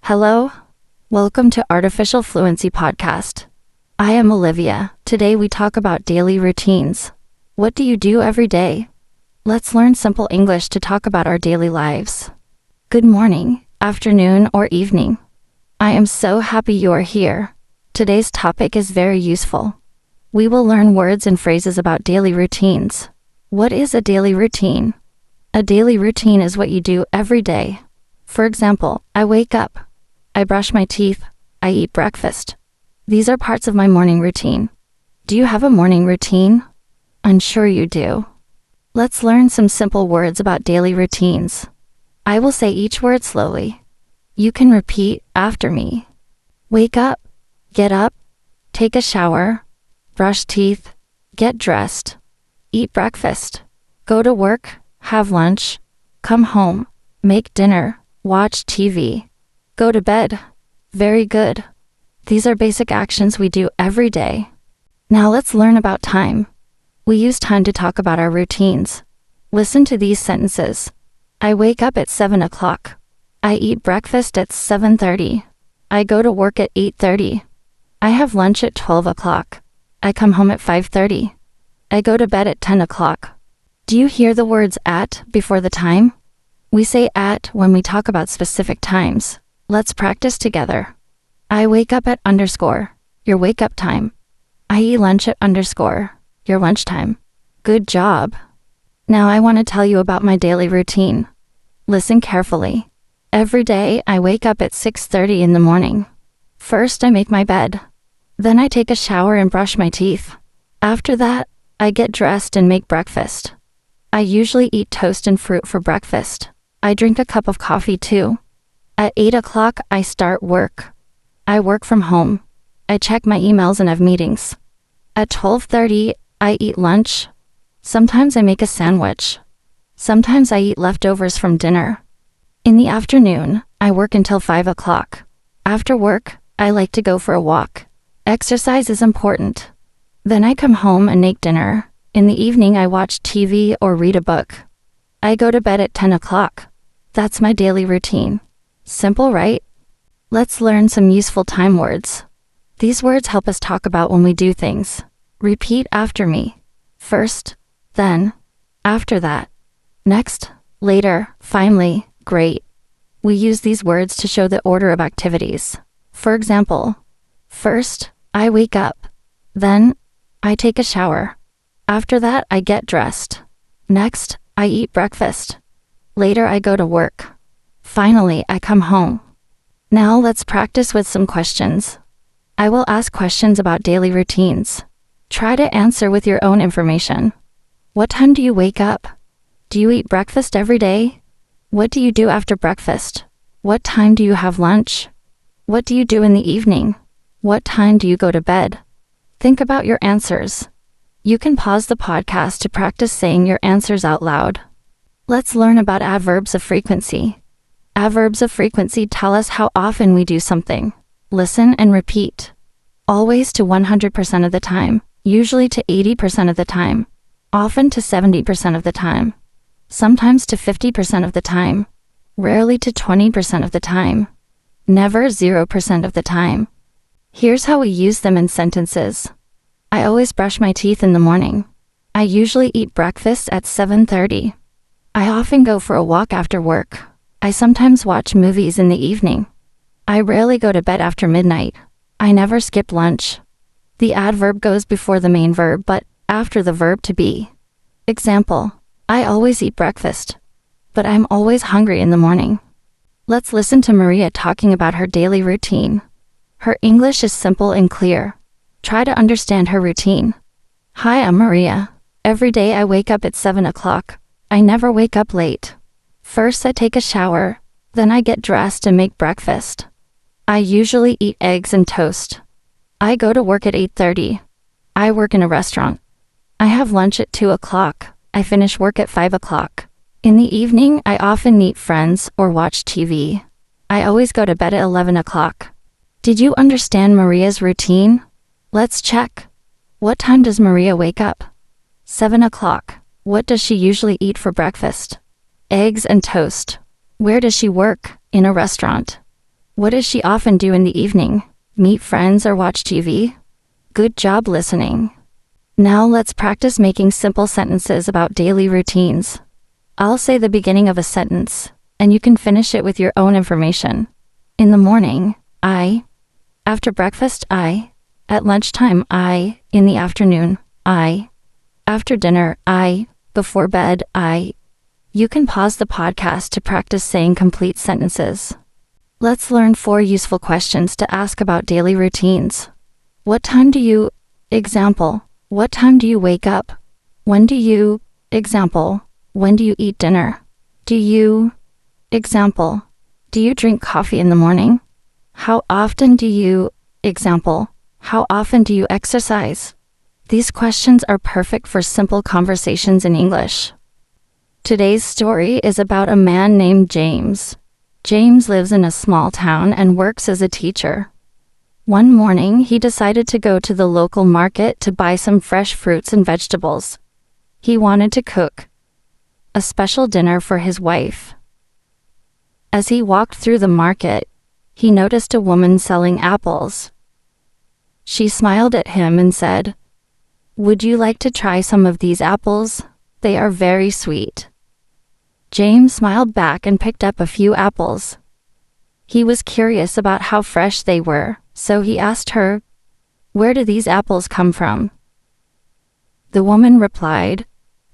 Hello, welcome to Artificial Fluency Podcast. I am Olivia. Today we talk about daily routines. What do you do every day? Let's learn simple English to talk about our daily lives. Good morning, afternoon, or evening. I am so happy you are here. Today's topic is very useful. We will learn words and phrases about daily routines. What is a daily routine? A daily routine is what you do every day. For example, I wake up. I brush my teeth. I eat breakfast. These are parts of my morning routine. Do you have a morning routine? I'm sure you do. Let's learn some simple words about daily routines. I will say each word slowly. You can repeat after me. Wake up, get up, take a shower, brush teeth, get dressed, eat breakfast, go to work, have lunch, come home, make dinner, watch TV, go to bed. Very good. These are basic actions we do every day. Now let's learn about time. We use time to talk about our routines. Listen to these sentences. I wake up at 7 o'clock. I eat breakfast at 7:30. I go to work at 8:30. I have lunch at 12 o'clock. I come home at 5:30. I go to bed at 10 o'clock. Do you hear the words at before the time? We say at when we talk about specific times. Let's practice together. I wake up at _, your wake up time. I eat lunch at _, your lunchtime. Good job. Now I want to tell you about my daily routine. Listen carefully. Every day I wake up at 6:30 in the morning. First I make my bed. Then I take a shower and brush my teeth. After that, I get dressed and make breakfast. I usually eat toast and fruit for breakfast. I drink a cup of coffee too. At 8 o'clock, I start work. I work from home. I check my emails and have meetings. At 12:30, I eat lunch. Sometimes I make a sandwich. Sometimes I eat leftovers from dinner. In the afternoon, I work until 5 o'clock. After work, I like to go for a walk. Exercise is important. Then I come home and make dinner. In the evening, I watch TV or read a book. I go to bed at 10 o'clock. That's my daily routine. Simple, right? Let's learn some useful time words. These words help us talk about when we do things. Repeat after me. First, then, after that, next, later, finally, great. We use these words to show the order of activities. For example, first, I wake up. Then, I take a shower. After that, I get dressed. Next, I eat breakfast. Later, I go to work. Finally, I come home. Now let's practice with some questions. I will ask questions about daily routines. Try to answer with your own information. What time do you wake up? Do you eat breakfast every day? What do you do after breakfast? What time do you have lunch? What do you do in the evening? What time do you go to bed? Think about your answers. You can pause the podcast to practice saying your answers out loud. Let's learn about adverbs of frequency. Adverbs of frequency tell us how often we do something. Listen and repeat. Always to 100% of the time, usually to 80% of the time, often to 70% of the time, sometimes to 50% of the time, rarely to 20% of the time, never 0% of the time. Here's how we use them in sentences. I always brush my teeth in the morning. I usually eat breakfast at 7:30. I often go for a walk after work. I sometimes watch movies in the evening. I rarely go to bed after midnight. I never skip lunch. The adverb goes before the main verb but after the verb to be. Example, I always eat breakfast, but I'm always hungry in the morning. Let's listen to Maria talking about her daily routine. Her English is simple and clear. Try to understand her routine. Hi, I'm Maria. Every day I wake up at 7 o'clock. I never wake up late. First I take a shower, then I get dressed and make breakfast. I usually eat eggs and toast. I go to work at 8:30. I work in a restaurant. I have lunch at 2 o'clock. I finish work at 5 o'clock. In the evening, I often meet friends or watch TV. I always go to bed at 11 o'clock. Did you understand Maria's routine? Let's check. What time does Maria wake up? 7 o'clock. What does she usually eat for breakfast? Eggs and toast. Where does she work? In a restaurant. What does she often do in the evening? Meet friends or watch TV? Good job listening. Now let's practice making simple sentences about daily routines. I'll say the beginning of a sentence, and you can finish it with your own information. In the morning, I. After breakfast, I. At lunchtime, I. In the afternoon, I. After dinner, I. Before bed, I. You can pause the podcast to practice saying complete sentences. Let's learn 4 useful questions to ask about daily routines. What time do you, example, what time do you wake up? When do you, example, when do you eat dinner? Do you, example, do you drink coffee in the morning? How often do you, example, how often do you exercise? These questions are perfect for simple conversations in English. Today's story is about a man named James. James lives in a small town and works as a teacher. One morning, he decided to go to the local market to buy some fresh fruits and vegetables. He wanted to cook a special dinner for his wife. As he walked through the market, he noticed a woman selling apples. She smiled at him and said, "Would you like to try some of these apples? They are very sweet." James smiled back and picked up a few apples. He was curious about how fresh they were, so he asked her, "Where do these apples come from?" The woman replied,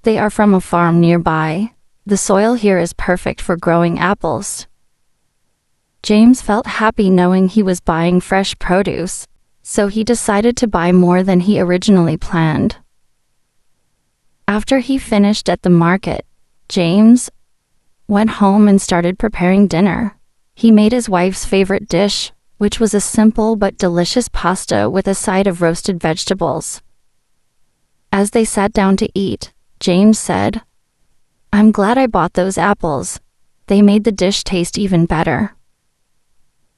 "They are from a farm nearby. The soil here is perfect for growing apples." James felt happy knowing he was buying fresh produce, so he decided to buy more than he originally planned. After he finished at the market, James went home and started preparing dinner. He made his wife's favorite dish, which was a simple but delicious pasta with a side of roasted vegetables. As they sat down to eat, James said, "I'm glad I bought those apples. They made the dish taste even better."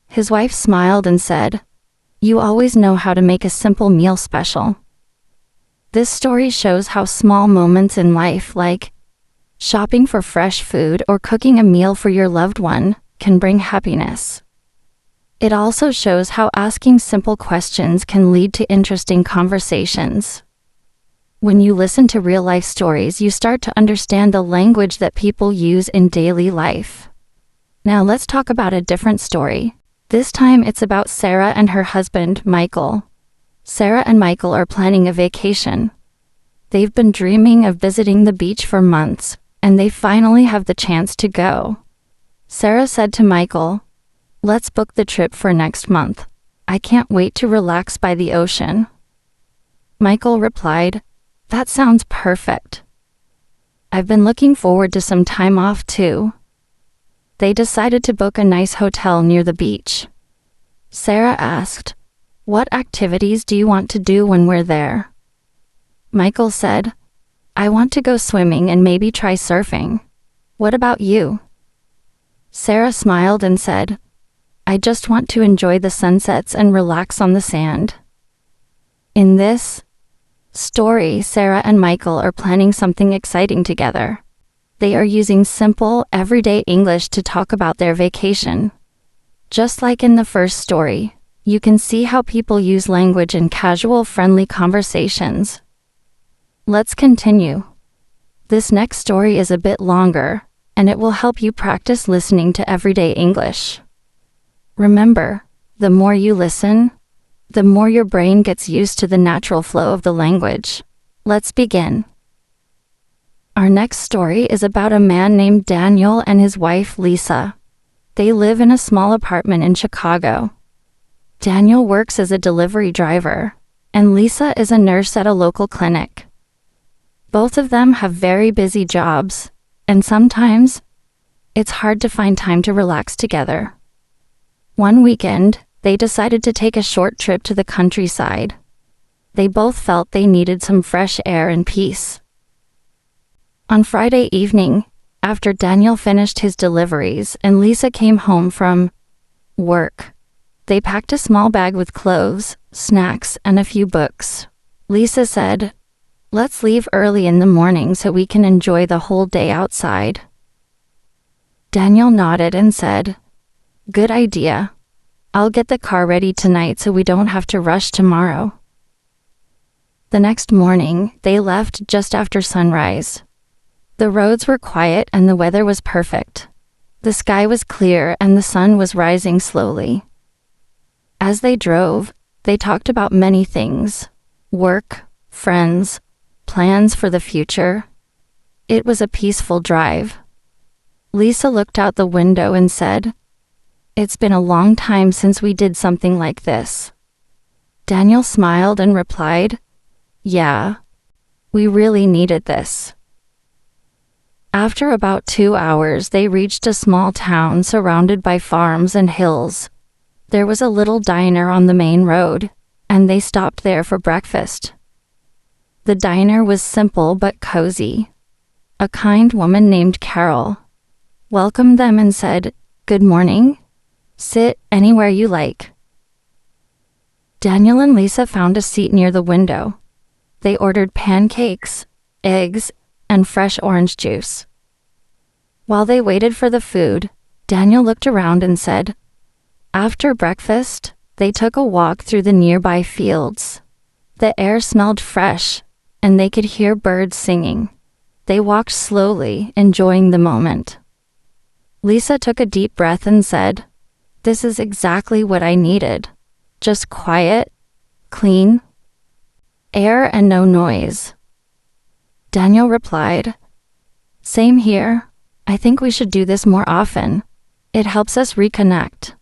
His wife smiled and said, "You always know how to make a simple meal special." This story shows how small moments in life, like shopping for fresh food or cooking a meal for your loved one, can bring happiness. It also shows how asking simple questions can lead to interesting conversations. When you listen to real-life stories, you start to understand the language that people use in daily life. Now let's talk about a different story. This time it's about Sarah and her husband, Michael. Sarah and Michael are planning a vacation. They've been dreaming of visiting the beach for months, and they finally have the chance to go. Sarah said to Michael, "Let's book the trip for next month. I can't wait to relax by the ocean." Michael replied, "That sounds perfect. I've been looking forward to some time off too." They decided to book a nice hotel near the beach. Sarah asked, "What activities do you want to do when we're there?" Michael said, "I want to go swimming and maybe try surfing. What about you?" Sarah smiled and said, "I just want to enjoy the sunsets and relax on the sand." In this story, Sarah and Michael are planning something exciting together. They are using simple, everyday English to talk about their vacation. Just like in the first story, you can see how people use language in casual, friendly conversations. Let's continue. This next story is a bit longer, and it will help you practice listening to everyday English. Remember, the more you listen, the more your brain gets used to the natural flow of the language. Let's begin. Our next story is about a man named Daniel and his wife Lisa. They live in a small apartment in Chicago. Daniel works as a delivery driver, and Lisa is a nurse at a local clinic. Both of them have very busy jobs, and sometimes it's hard to find time to relax together. One weekend, they decided to take a short trip to the countryside. They both felt they needed some fresh air and peace. On Friday evening, after Daniel finished his deliveries and Lisa came home from work, they packed a small bag with clothes, snacks, and a few books. Lisa said, "Let's leave early in the morning so we can enjoy the whole day outside." Daniel nodded and said, "Good idea. I'll get the car ready tonight so we don't have to rush tomorrow. The next morning, they left just after sunrise. The roads were quiet and the weather was perfect. The sky was clear and the sun was rising slowly. As they drove, they talked about many things: work, friends, plans for the future. It was a peaceful drive. Lisa looked out the window and said, "It's been a long time since we did something like this." Daniel smiled and replied, "Yeah, we really needed this." After about 2 hours, they reached a small town surrounded by farms and hills. There was a little diner on the main road, and they stopped there for breakfast. The diner was simple but cozy. A kind woman named Carol welcomed them and said, "Good morning. Sit anywhere you like." Daniel and Lisa found a seat near the window. They ordered pancakes, eggs, and fresh orange juice. While they waited for the food, Daniel looked around and said, after breakfast, they took a walk through the nearby fields. The air smelled fresh, and they could hear birds singing. They walked slowly, enjoying the moment. Lisa took a deep breath and said, "This is exactly what I needed. Just quiet, clean air and no noise." Daniel replied, "Same here. I think we should do this more often. It helps us reconnect."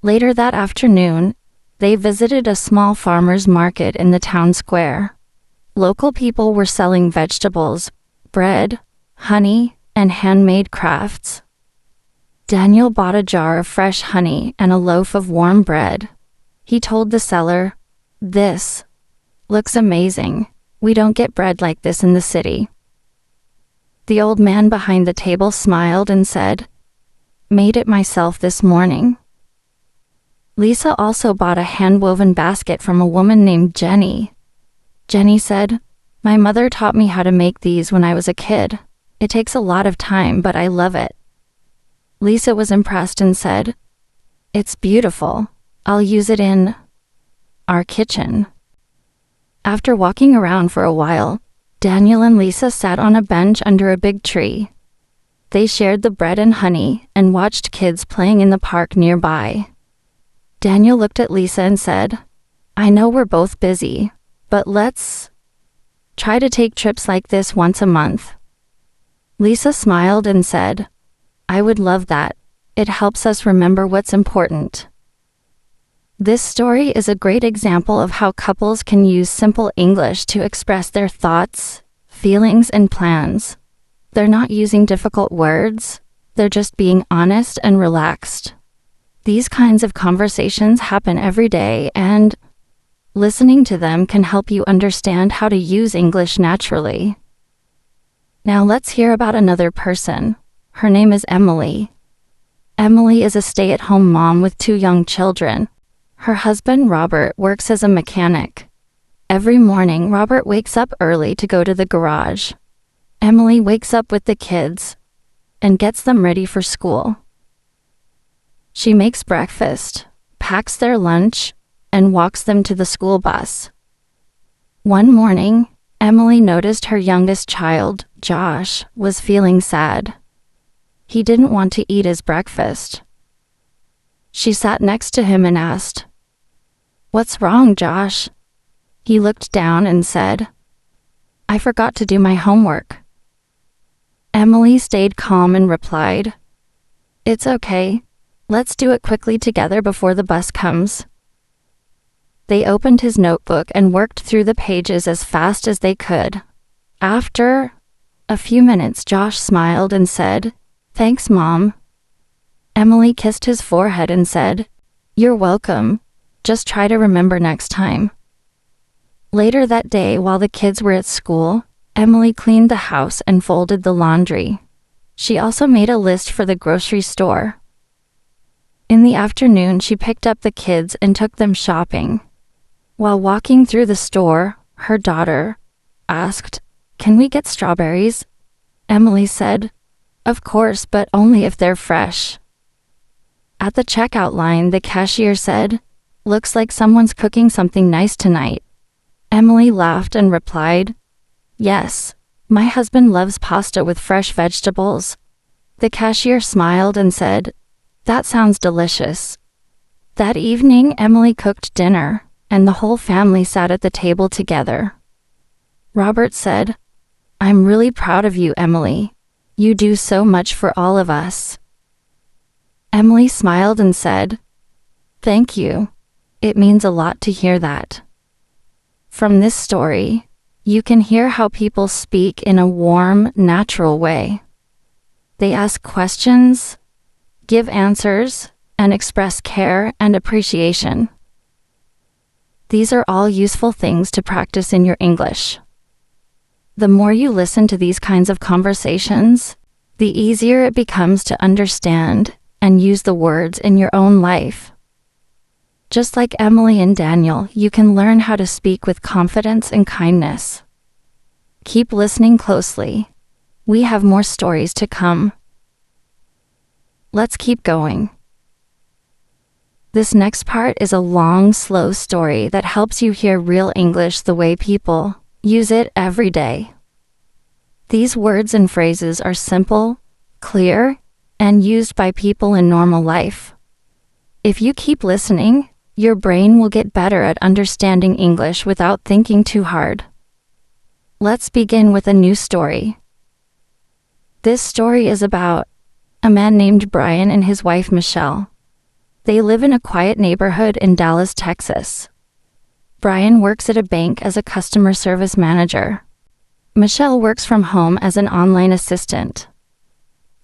Later that afternoon, they visited a small farmer's market in the town square. Local people were selling vegetables, bread, honey, and handmade crafts. Daniel bought a jar of fresh honey and a loaf of warm bread. He told the seller, "This looks amazing. We don't get bread like this in the city." The old man behind the table smiled and said, "Made it myself this morning." Lisa also bought a hand-woven basket from a woman named Jenny. Jenny said, "My mother taught me how to make these when I was a kid. It takes a lot of time, but I love it." Lisa was impressed and said, "It's beautiful. I'll use it in our kitchen." After walking around for a while, Daniel and Lisa sat on a bench under a big tree. They shared the bread and honey and watched kids playing in the park nearby. Daniel looked at Lisa and said, "I know we're both busy, but let's try to take trips like this once a month." Lisa smiled and said, "I would love that. It helps us remember what's important." This story is a great example of how couples can use simple English to express their thoughts, feelings, and plans. They're not using difficult words, they're just being honest and relaxed. These kinds of conversations happen every day, and listening to them can help you understand how to use English naturally. Now let's hear about another person. Her name is Emily. Emily is a stay-at-home mom with 2 young children. Her husband, Robert, works as a mechanic. Every morning, Robert wakes up early to go to the garage. Emily wakes up with the kids and gets them ready for school. She makes breakfast, packs their lunch, and walks them to the school bus. One morning, Emily noticed her youngest child, Josh, was feeling sad. He didn't want to eat his breakfast. She sat next to him and asked, "What's wrong, Josh?" He looked down and said, "I forgot to do my homework." Emily stayed calm and replied, "It's okay. Let's do it quickly together before the bus comes." They opened his notebook and worked through the pages as fast as they could. After a few minutes, Josh smiled and said, "Thanks, Mom." Emily kissed his forehead and said, "You're welcome. Just try to remember next time." Later that day, while the kids were at school, Emily cleaned the house and folded the laundry. She also made a list for the grocery store. In the afternoon, she picked up the kids and took them shopping. While walking through the store, her daughter asked, "Can we get strawberries?" Emily said, "Of course, but only if they're fresh." At the checkout line, the cashier said, "Looks like someone's cooking something nice tonight." Emily laughed and replied, "Yes, my husband loves pasta with fresh vegetables." The cashier smiled and said, "That sounds delicious." That evening, Emily cooked dinner, and the whole family sat at the table together. Robert said, "I'm really proud of you, Emily. You do so much for all of us." Emily smiled and said, "Thank you. It means a lot to hear that." From this story, you can hear how people speak in a warm, natural way. They ask questions, give answers, and express care and appreciation. These are all useful things to practice in your English. The more you listen to these kinds of conversations, the easier it becomes to understand and use the words in your own life. Just like Emily and Daniel, you can learn how to speak with confidence and kindness. Keep listening closely. We have more stories to come. Let's keep going. This next part is a long, slow story that helps you hear real English the way people use it every day. These words and phrases are simple, clear, and used by people in normal life. If you keep listening, your brain will get better at understanding English without thinking too hard. Let's begin with a new story. This story is about a man named Brian and his wife Michelle. They live in a quiet neighborhood in Dallas, Texas. Brian works at a bank as a customer service manager. Michelle works from home as an online assistant.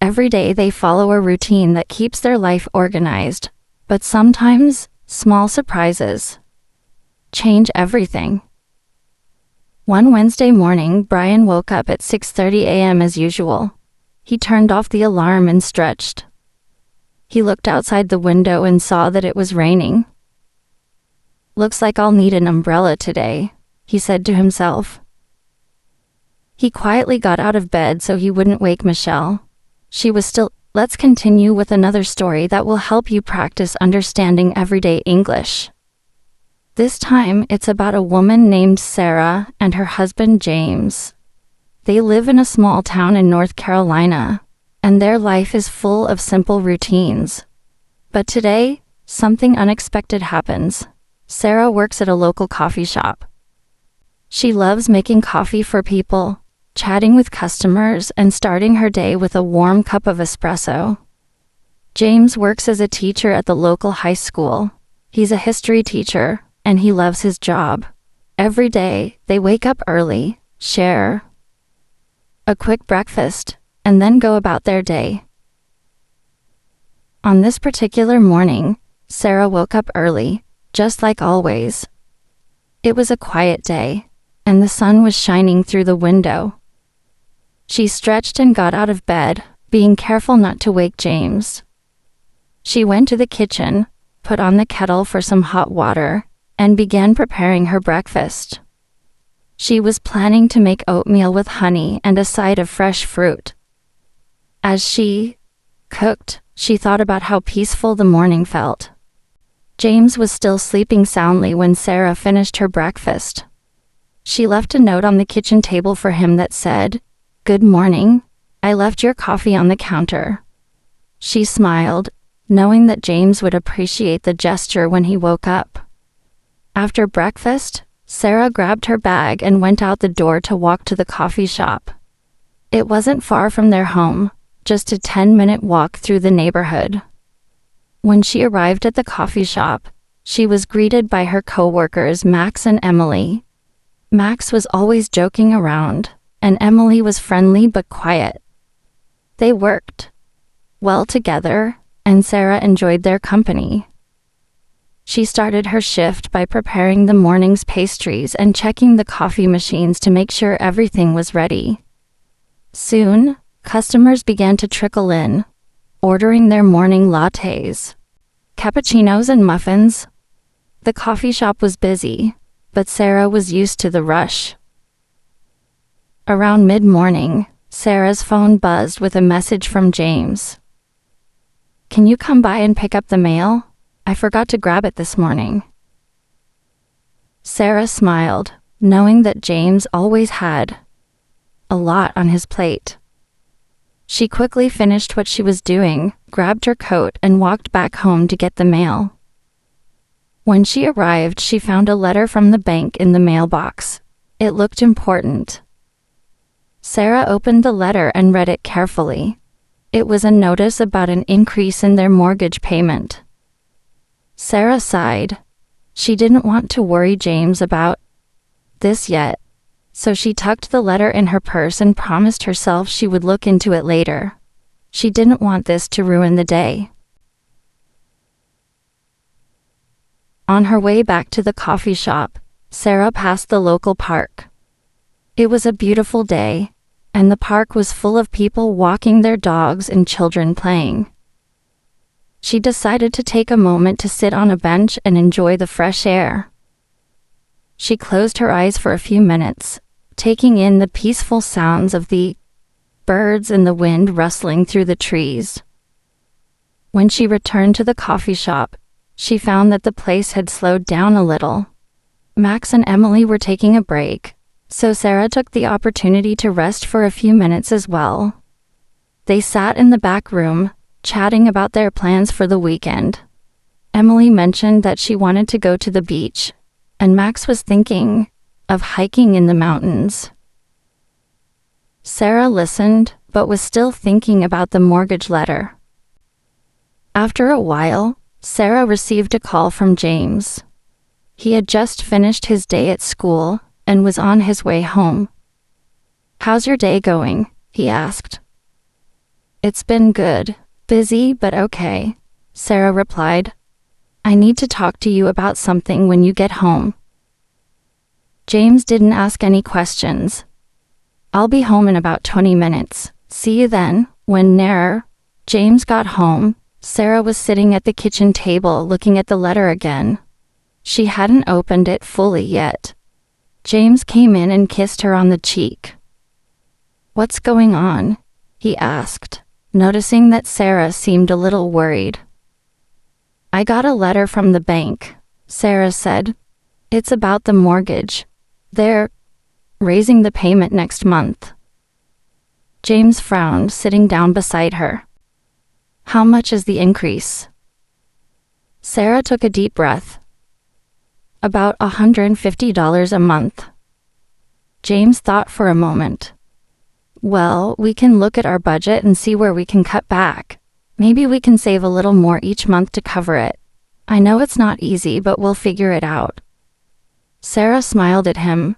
Every day they follow a routine that keeps their life organized, but sometimes small surprises change everything. One Wednesday morning, Brian woke up at 6:30 a.m. as usual. He turned off the alarm and stretched. He looked outside the window and saw that it was raining. "Looks like I'll need an umbrella today," he said to himself. He quietly got out of bed so he wouldn't wake Michelle. She was still. Let's continue with another story that will help you practice understanding everyday English. This time, it's about a woman named Sarah and her husband James. They live in a small town in North Carolina, and their life is full of simple routines. But today, something unexpected happens. Sarah works at a local coffee shop. She loves making coffee for people, chatting with customers, and starting her day with a warm cup of espresso. James works as a teacher at the local high school. He's a history teacher, and he loves his job. Every day, they wake up early, share a quick breakfast, and then go about their day. On this particular morning, Sarah woke up early, just like always. It was a quiet day, and the sun was shining through the window. She stretched and got out of bed, being careful not to wake James. She went to the kitchen, put on the kettle for some hot water, and began preparing her breakfast. She was planning to make oatmeal with honey and a side of fresh fruit. As she cooked, she thought about how peaceful the morning felt. James was still sleeping soundly when Sarah finished her breakfast. She left a note on the kitchen table for him that said, "Good morning. I left your coffee on the counter." She smiled, knowing that James would appreciate the gesture when he woke up. After breakfast, Sarah grabbed her bag and went out the door to walk to the coffee shop. It wasn't far from their home, just a 10-minute walk through the neighborhood. When she arrived at the coffee shop, she was greeted by her co-workers Max and Emily. Max was always joking around, and Emily was friendly but quiet. They worked well together, and Sarah enjoyed their company. She started her shift by preparing the morning's pastries and checking the coffee machines to make sure everything was ready. Soon, customers began to trickle in, ordering their morning lattes, cappuccinos, and muffins. The coffee shop was busy, but Sarah was used to the rush. Around mid-morning, Sarah's phone buzzed with a message from James. "Can you come by and pick up the mail? I forgot to grab it this morning." Sarah smiled, knowing that James always had a lot on his plate. She quickly finished what she was doing, grabbed her coat, and walked back home to get the mail. When she arrived, she found a letter from the bank in the mailbox. It looked important. Sarah opened the letter and read it carefully. It was a notice about an increase in their mortgage payment. Sarah sighed. She didn't want to worry James about this yet, so she tucked the letter in her purse and promised herself she would look into it later. She didn't want this to ruin the day. On her way back to the coffee shop, Sarah passed the local park. It was a beautiful day, and the park was full of people walking their dogs and children playing. She decided to take a moment to sit on a bench and enjoy the fresh air. She closed her eyes for a few minutes, taking in the peaceful sounds of the birds and the wind rustling through the trees. When she returned to the coffee shop, she found that the place had slowed down a little. Max and Emily were taking a break, so Sarah took the opportunity to rest for a few minutes as well. They sat in the back room, chatting about their plans for the weekend. Emily mentioned that she wanted to go to the beach, and Max was thinking of hiking in the mountains. Sarah listened, but was still thinking about the mortgage letter. After a while, Sarah received a call from James. He had just finished his day at school and was on his way home. "How's your day going?" he asked. "It's been good. Busy, but okay," Sarah replied. "I need to talk to you about something when you get home." James didn't ask any questions. "I'll be home in about 20 minutes. See you then." When James got home, Sarah was sitting at the kitchen table looking at the letter again. She hadn't opened it fully yet. James came in and kissed her on the cheek. "What's going on?" he asked, noticing that Sarah seemed a little worried. "I got a letter from the bank," Sarah said. "It's about the mortgage. They're raising the payment next month." James frowned, sitting down beside her. "How much is the increase?" Sarah took a deep breath. "About $150 a month." James thought for a moment. "Well, we can look at our budget and see where we can cut back. Maybe we can save a little more each month to cover it. I know it's not easy, but we'll figure it out." Sarah smiled at him.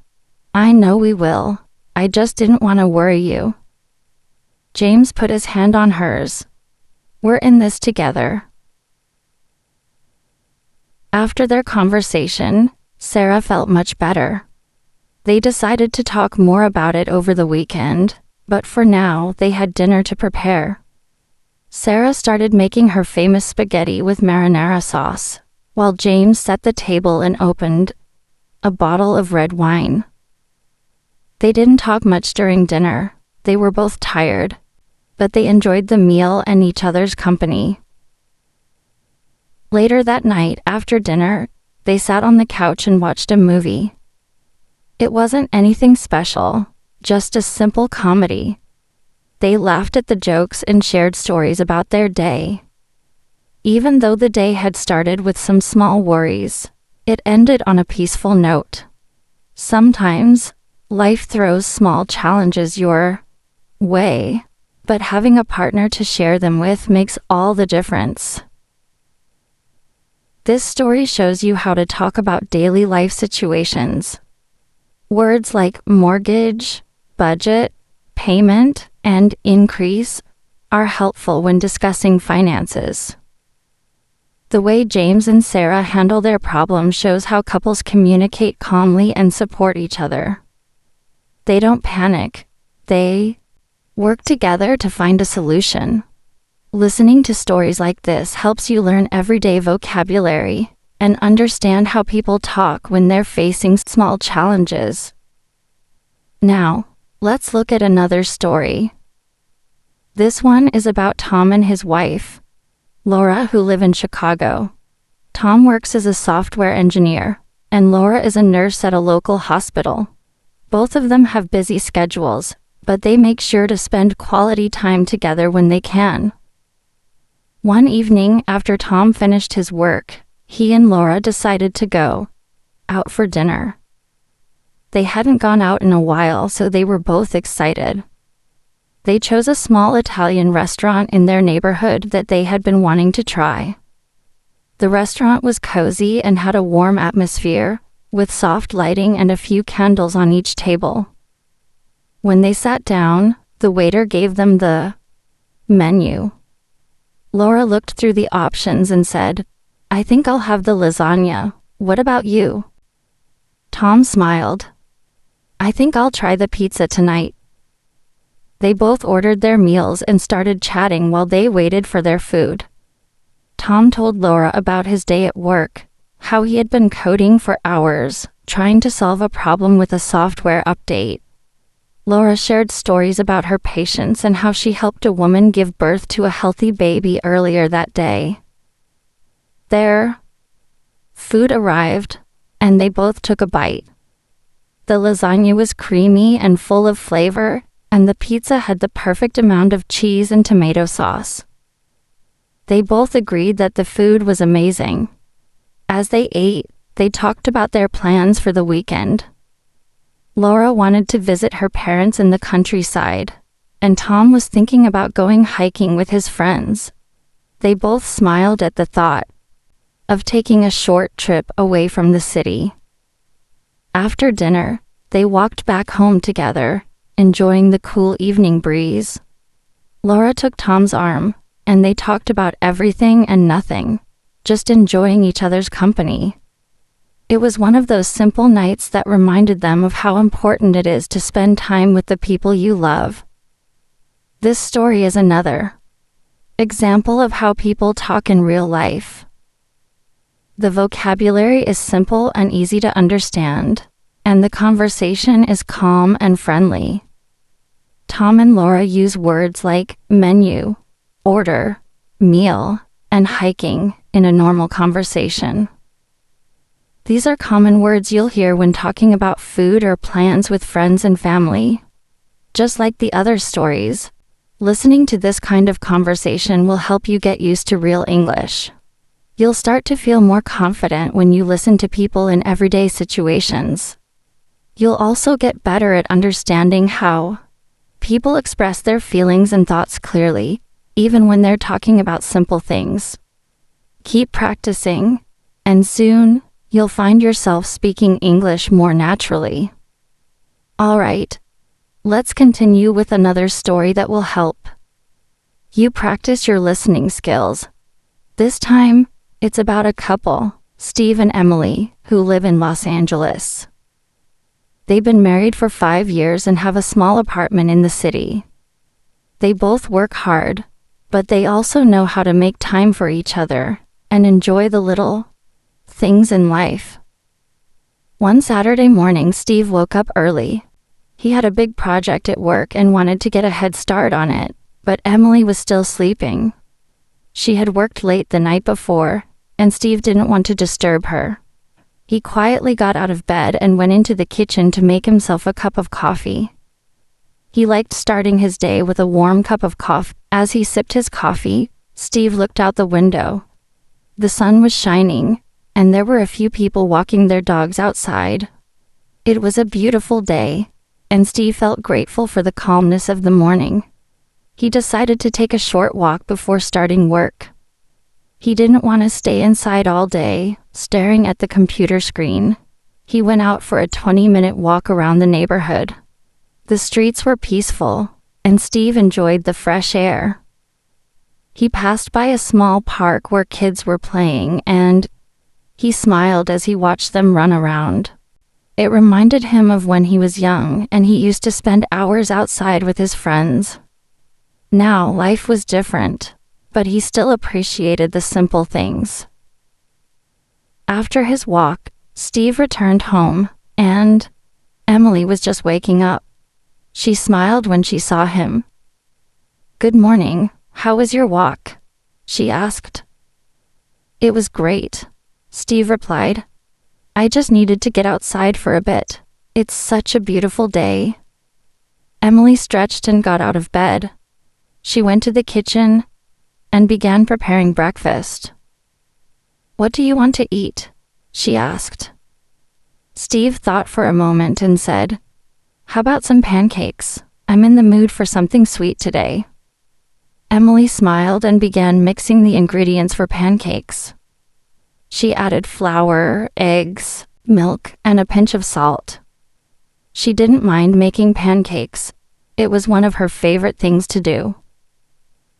"I know we will. I just didn't want to worry you." James put his hand on hers. "We're in this together." After their conversation, Sarah felt much better. They decided to talk more about it over the weekend, but for now they had dinner to prepare. Sarah started making her famous spaghetti with marinara sauce, while James set the table and opened a bottle of red wine. They didn't talk much during dinner. They were both tired, but they enjoyed the meal and each other's company. Later that night, after dinner, they sat on the couch and watched a movie. It wasn't anything special, just a simple comedy. They laughed at the jokes and shared stories about their day. Even though the day had started with some small worries, it ended on a peaceful note. Sometimes, life throws small challenges your way, but having a partner to share them with makes all the difference. This story shows you how to talk about daily life situations. Words like mortgage, budget, payment, and increase are helpful when discussing finances. The way James and Sarah handle their problems shows how couples communicate calmly and support each other. They don't panic. They work together to find a solution. Listening to stories like this helps you learn everyday vocabulary and understand how people talk when they're facing small challenges. Now, let's look at another story. This one is about Tom and his wife. Laura, who live in Chicago. Tom works as a software engineer, and Laura is a nurse at a local hospital. Both of them have busy schedules, but they make sure to spend quality time together when they can. One evening after Tom finished his work, he and Laura decided to go out for dinner. They hadn't gone out in a while, so they were both excited. They chose a small Italian restaurant in their neighborhood that they had been wanting to try. The restaurant was cozy and had a warm atmosphere, with soft lighting and a few candles on each table. When they sat down, the waiter gave them the menu. Laura looked through the options and said, "I think I'll have the lasagna. What about you?" Tom smiled. "I think I'll try the pizza tonight." They both ordered their meals and started chatting while they waited for their food. Tom told Laura about his day at work, how he had been coding for hours, trying to solve a problem with a software update. Laura shared stories about her patients and how she helped a woman give birth to a healthy baby earlier that day. Their food arrived, and they both took a bite. The lasagna was creamy and full of flavor, and the pizza had the perfect amount of cheese and tomato sauce. They both agreed that the food was amazing. As they ate, they talked about their plans for the weekend. Laura wanted to visit her parents in the countryside, and Tom was thinking about going hiking with his friends. They both smiled at the thought of taking a short trip away from the city. After dinner, they walked back home together, enjoying the cool evening breeze. Laura took Tom's arm, and they talked about everything and nothing, just enjoying each other's company. It was one of those simple nights that reminded them of how important it is to spend time with the people you love. This story is another example of how people talk in real life. The vocabulary is simple and easy to understand, and the conversation is calm and friendly. Tom and Laura use words like menu, order, meal, and hiking in a normal conversation. These are common words you'll hear when talking about food or plans with friends and family. Just like the other stories, listening to this kind of conversation will help you get used to real English. You'll start to feel more confident when you listen to people in everyday situations. You'll also get better at understanding how people express their feelings and thoughts clearly, even when they're talking about simple things. Keep practicing, and soon, you'll find yourself speaking English more naturally. All right, let's continue with another story that will help you practice your listening skills. This time, it's about a couple, Steve and Emily, who live in Los Angeles. They've been married for 5 years and have a small apartment in the city. They both work hard, but they also know how to make time for each other and enjoy the little things in life. One Saturday morning, Steve woke up early. He had a big project at work and wanted to get a head start on it, but Emily was still sleeping. She had worked late the night before, and Steve didn't want to disturb her. He quietly got out of bed and went into the kitchen to make himself a cup of coffee. He liked starting his day with a warm cup of coffee. As he sipped his coffee, Steve looked out the window. The sun was shining, and there were a few people walking their dogs outside. It was a beautiful day, and Steve felt grateful for the calmness of the morning. He decided to take a short walk before starting work. He didn't want to stay inside all day, staring at the computer screen. He went out for a 20-minute walk around the neighborhood. The streets were peaceful, and Steve enjoyed the fresh air. He passed by a small park where kids were playing, and he smiled as he watched them run around. It reminded him of when he was young and he used to spend hours outside with his friends. Now life was different, but he still appreciated the simple things. After his walk, Steve returned home, and Emily was just waking up. She smiled when she saw him. "Good morning. How was your walk?" she asked. It was great, Steve replied. I just needed to get outside for a bit. It's such a beautiful day. Emily stretched and got out of bed. She went to the kitchen and began preparing breakfast. What do you want to eat? She asked. Steve thought for a moment and said, How about some pancakes? I'm in the mood for something sweet today. Emily smiled and began mixing the ingredients for pancakes. She added flour, eggs, milk, and a pinch of salt. She didn't mind making pancakes. It was one of her favorite things to do.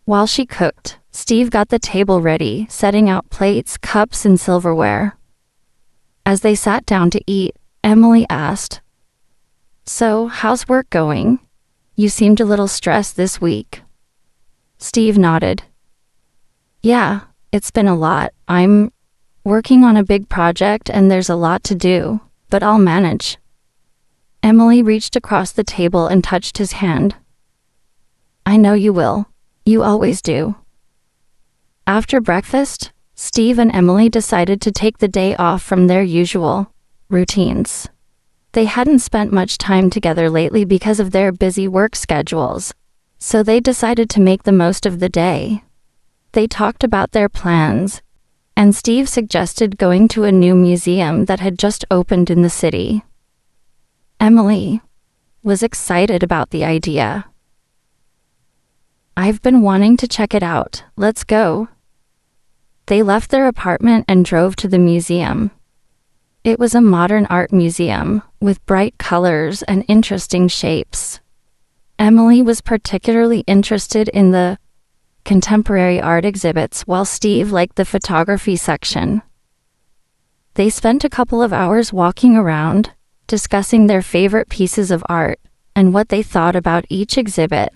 While she cooked, Steve got the table ready, setting out plates, cups, and silverware. As they sat down to eat, Emily asked, So, how's work going? You seemed a little stressed this week. Steve nodded. Yeah, it's been a lot. I'm working on a big project and there's a lot to do, but I'll manage. Emily reached across the table and touched his hand. I know you will. You always do. After breakfast, Steve and Emily decided to take the day off from their usual routines. They hadn't spent much time together lately because of their busy work schedules, so they decided to make the most of the day. They talked about their plans, and Steve suggested going to a new museum that had just opened in the city. Emily was excited about the idea. I've been wanting to check it out. Let's go. They left their apartment and drove to the museum. It was a modern art museum with bright colors and interesting shapes. Emily was particularly interested in the contemporary art exhibits, while Steve liked the photography section. They spent a couple of hours walking around, discussing their favorite pieces of art and what they thought about each exhibit.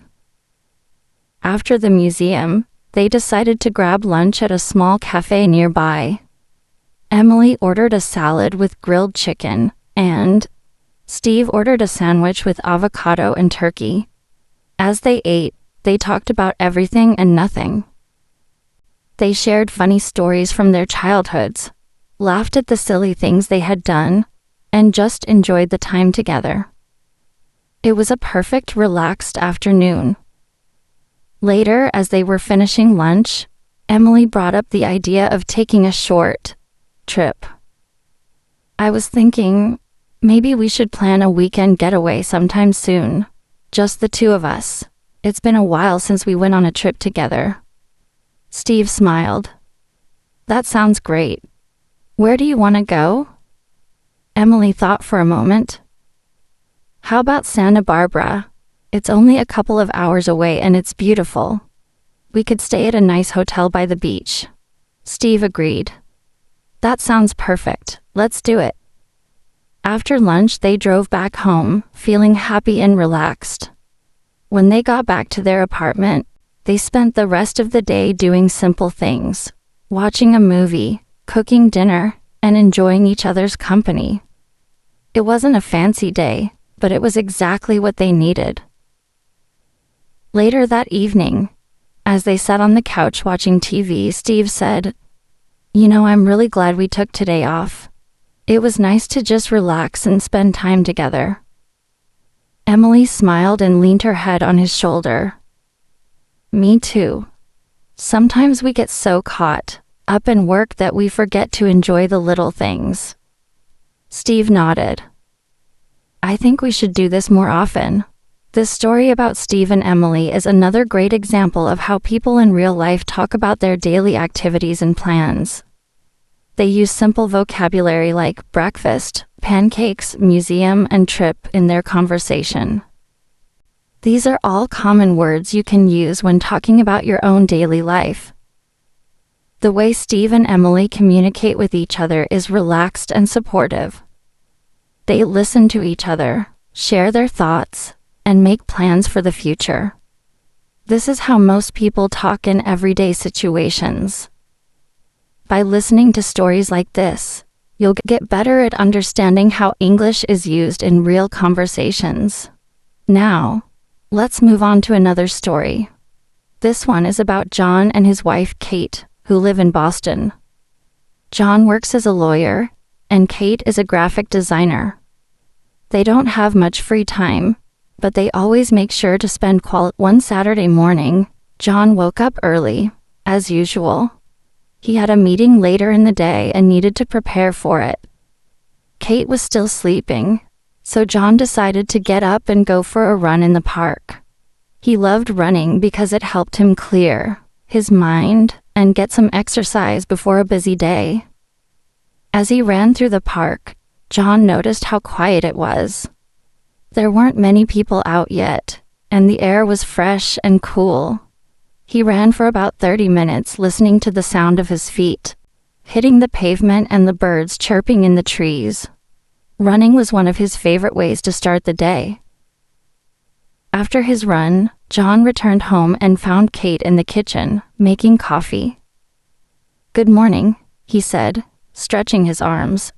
After the museum, they decided to grab lunch at a small cafe nearby. Emily ordered a salad with grilled chicken, and Steve ordered a sandwich with avocado and turkey. As they ate, they talked about everything and nothing. They shared funny stories from their childhoods, laughed at the silly things they had done, and just enjoyed the time together. It was a perfect, relaxed afternoon. Later, as they were finishing lunch, Emily brought up the idea of taking a short trip. I was thinking, maybe we should plan a weekend getaway sometime soon. Just the two of us. It's been a while since we went on a trip together. Steve smiled. That sounds great. Where do you want to go? Emily thought for a moment. How about Santa Barbara? It's only a couple of hours away and it's beautiful. We could stay at a nice hotel by the beach. Steve agreed. That sounds perfect. Let's do it. After lunch, they drove back home, feeling happy and relaxed. When they got back to their apartment, they spent the rest of the day doing simple things, watching a movie, cooking dinner, and enjoying each other's company. It wasn't a fancy day, but it was exactly what they needed. Later that evening, as they sat on the couch watching TV, Steve said, I'm really glad we took today off. It was nice to just relax and spend time together. Emily smiled and leaned her head on his shoulder. Me too. Sometimes we get so caught up in work that we forget to enjoy the little things. Steve nodded. I think we should do this more often. This story about Steve and Emily is another great example of how people in real life talk about their daily activities and plans. They use simple vocabulary like breakfast, pancakes, museum, and trip in their conversation. These are all common words you can use when talking about your own daily life. The way Steve and Emily communicate with each other is relaxed and supportive. They listen to each other, share their thoughts, and make plans for the future. This is how most people talk in everyday situations. By listening to stories like this, you'll get better at understanding how English is used in real conversations. Now, let's move on to another story. This one is about John and his wife Kate, who live in Boston. John works as a lawyer, and Kate is a graphic designer. They don't have much free time, but they always make sure to spend One Saturday morning, John woke up early, as usual. He had a meeting later in the day and needed to prepare for it. Kate was still sleeping, so John decided to get up and go for a run in the park. He loved running because it helped him clear his mind and get some exercise before a busy day. As he ran through the park, John noticed how quiet it was. There weren't many people out yet, and the air was fresh and cool. He ran for about 30 minutes listening to the sound of his feet, hitting the pavement and the birds chirping in the trees. Running was one of his favorite ways to start the day. After his run, John returned home and found Kate in the kitchen, making coffee. "Good morning," he said, stretching his arms.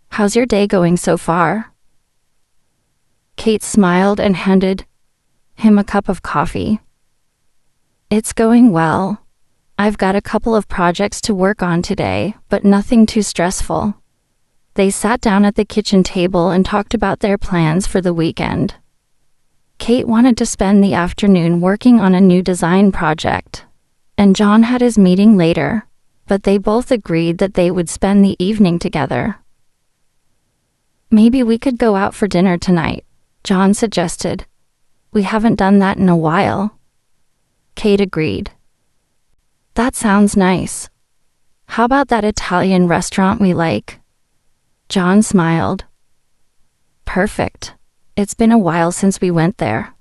"How's your day going so far?" Kate smiled and handed him a cup of coffee. "It's going well. I've got a couple of projects to work on today, but nothing too stressful." They sat down at the kitchen table and talked about their plans for the weekend. Kate wanted to spend the afternoon working on a new design project, and John had his meeting later, but they both agreed that they would spend the evening together. "Maybe we could go out for dinner tonight," John suggested. "We haven't done that in a while." Kate agreed. "That sounds nice. How about that Italian restaurant we like?" John smiled. "Perfect. It's been a while since we went there."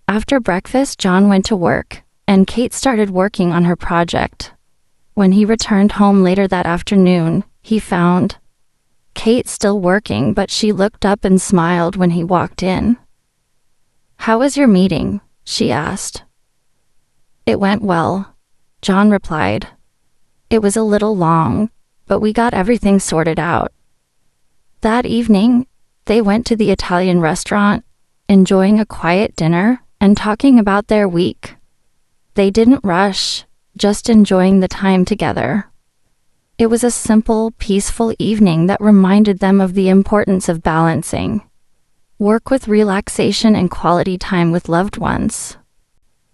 After breakfast, John went to work, and Kate started working on her project. When he returned home later that afternoon, he found Kate still working, but she looked up and smiled when he walked in. "How was your meeting?" she asked. "It went well," John replied. "It was a little long, but we got everything sorted out." That evening, they went to the Italian restaurant, enjoying a quiet dinner and talking about their week. They didn't rush, just enjoying the time together. It was a simple, peaceful evening that reminded them of the importance of balancing work with relaxation and quality time with loved ones.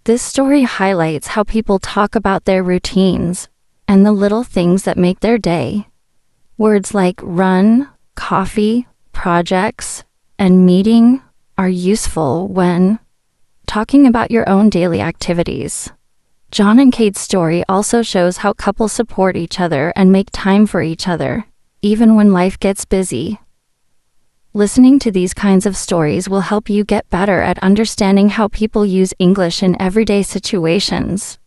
This story highlights how people talk about their routines and the little things that make their day. Words like run, coffee, projects, and meeting are useful when talking about your own daily activities. John and Kate's story also shows how couples support each other and make time for each other, even when life gets busy. Listening to these kinds of stories will help you get better at understanding how people use English in everyday situations.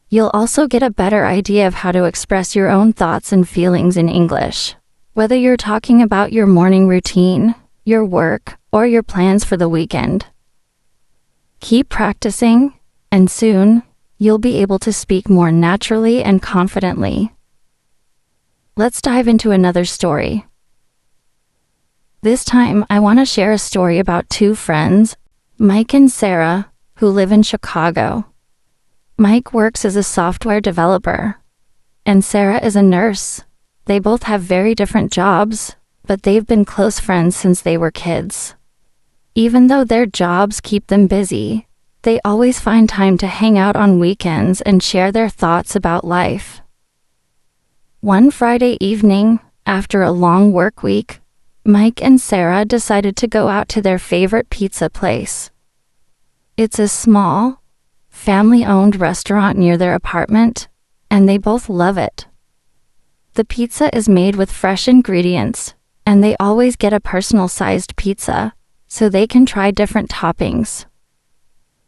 You'll also get a better idea of how to express your own thoughts and feelings in English, whether you're talking about your morning routine, your work, or your plans for the weekend. Keep practicing, and soon, you'll be able to speak more naturally and confidently. Let's dive into another story. This time, I want to share a story about two friends, Mike and Sarah, who live in Chicago. Mike works as a software developer, and Sarah is a nurse. They both have very different jobs, but they've been close friends since they were kids. Even though their jobs keep them busy, they always find time to hang out on weekends and share their thoughts about life. One Friday evening, after a long work week, Mike and Sarah decided to go out to their favorite pizza place. It's a small, family-owned restaurant near their apartment, and they both love it. The pizza is made with fresh ingredients, and they always get a personal-sized pizza, so they can try different toppings.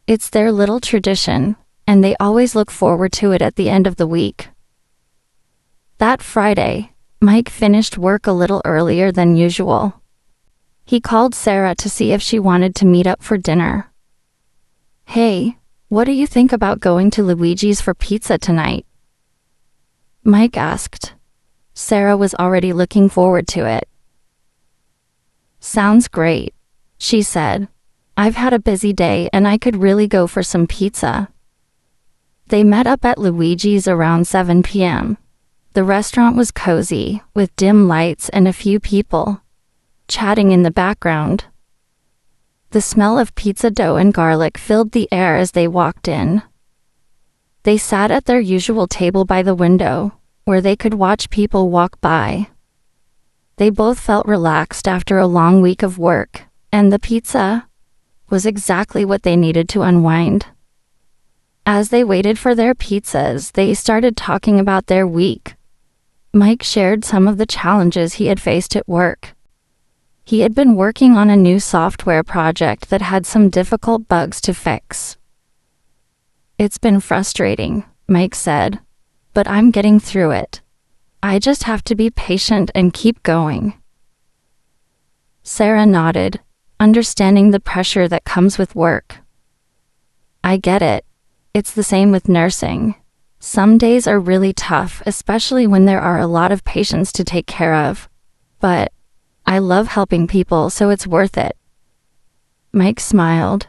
It's their little tradition, and they always look forward to it at the end of the week. That Friday, Mike finished work a little earlier than usual. He called Sarah to see if she wanted to meet up for dinner. "Hey, what do you think about going to Luigi's for pizza tonight?" Mike asked. Sarah was already looking forward to it. "Sounds great," she said. I've had a busy day and I could really go for some pizza. They met up at Luigi's around 7 p.m. The restaurant was cozy, with dim lights and a few people chatting in the background. The smell of pizza dough and garlic filled the air as they walked in. They sat at their usual table by the window, where they could watch people walk by. They both felt relaxed after a long week of work, and the pizza was exactly what they needed to unwind. As they waited for their pizzas, they started talking about their week. Mike shared some of the challenges he had faced at work. He had been working on a new software project that had some difficult bugs to fix. "It's been frustrating," Mike said, "but I'm getting through it. I just have to be patient and keep going." Sarah nodded, understanding the pressure that comes with work. "I get it. It's the same with nursing. Some days are really tough, especially when there are a lot of patients to take care of. But I love helping people, so it's worth it." Mike smiled.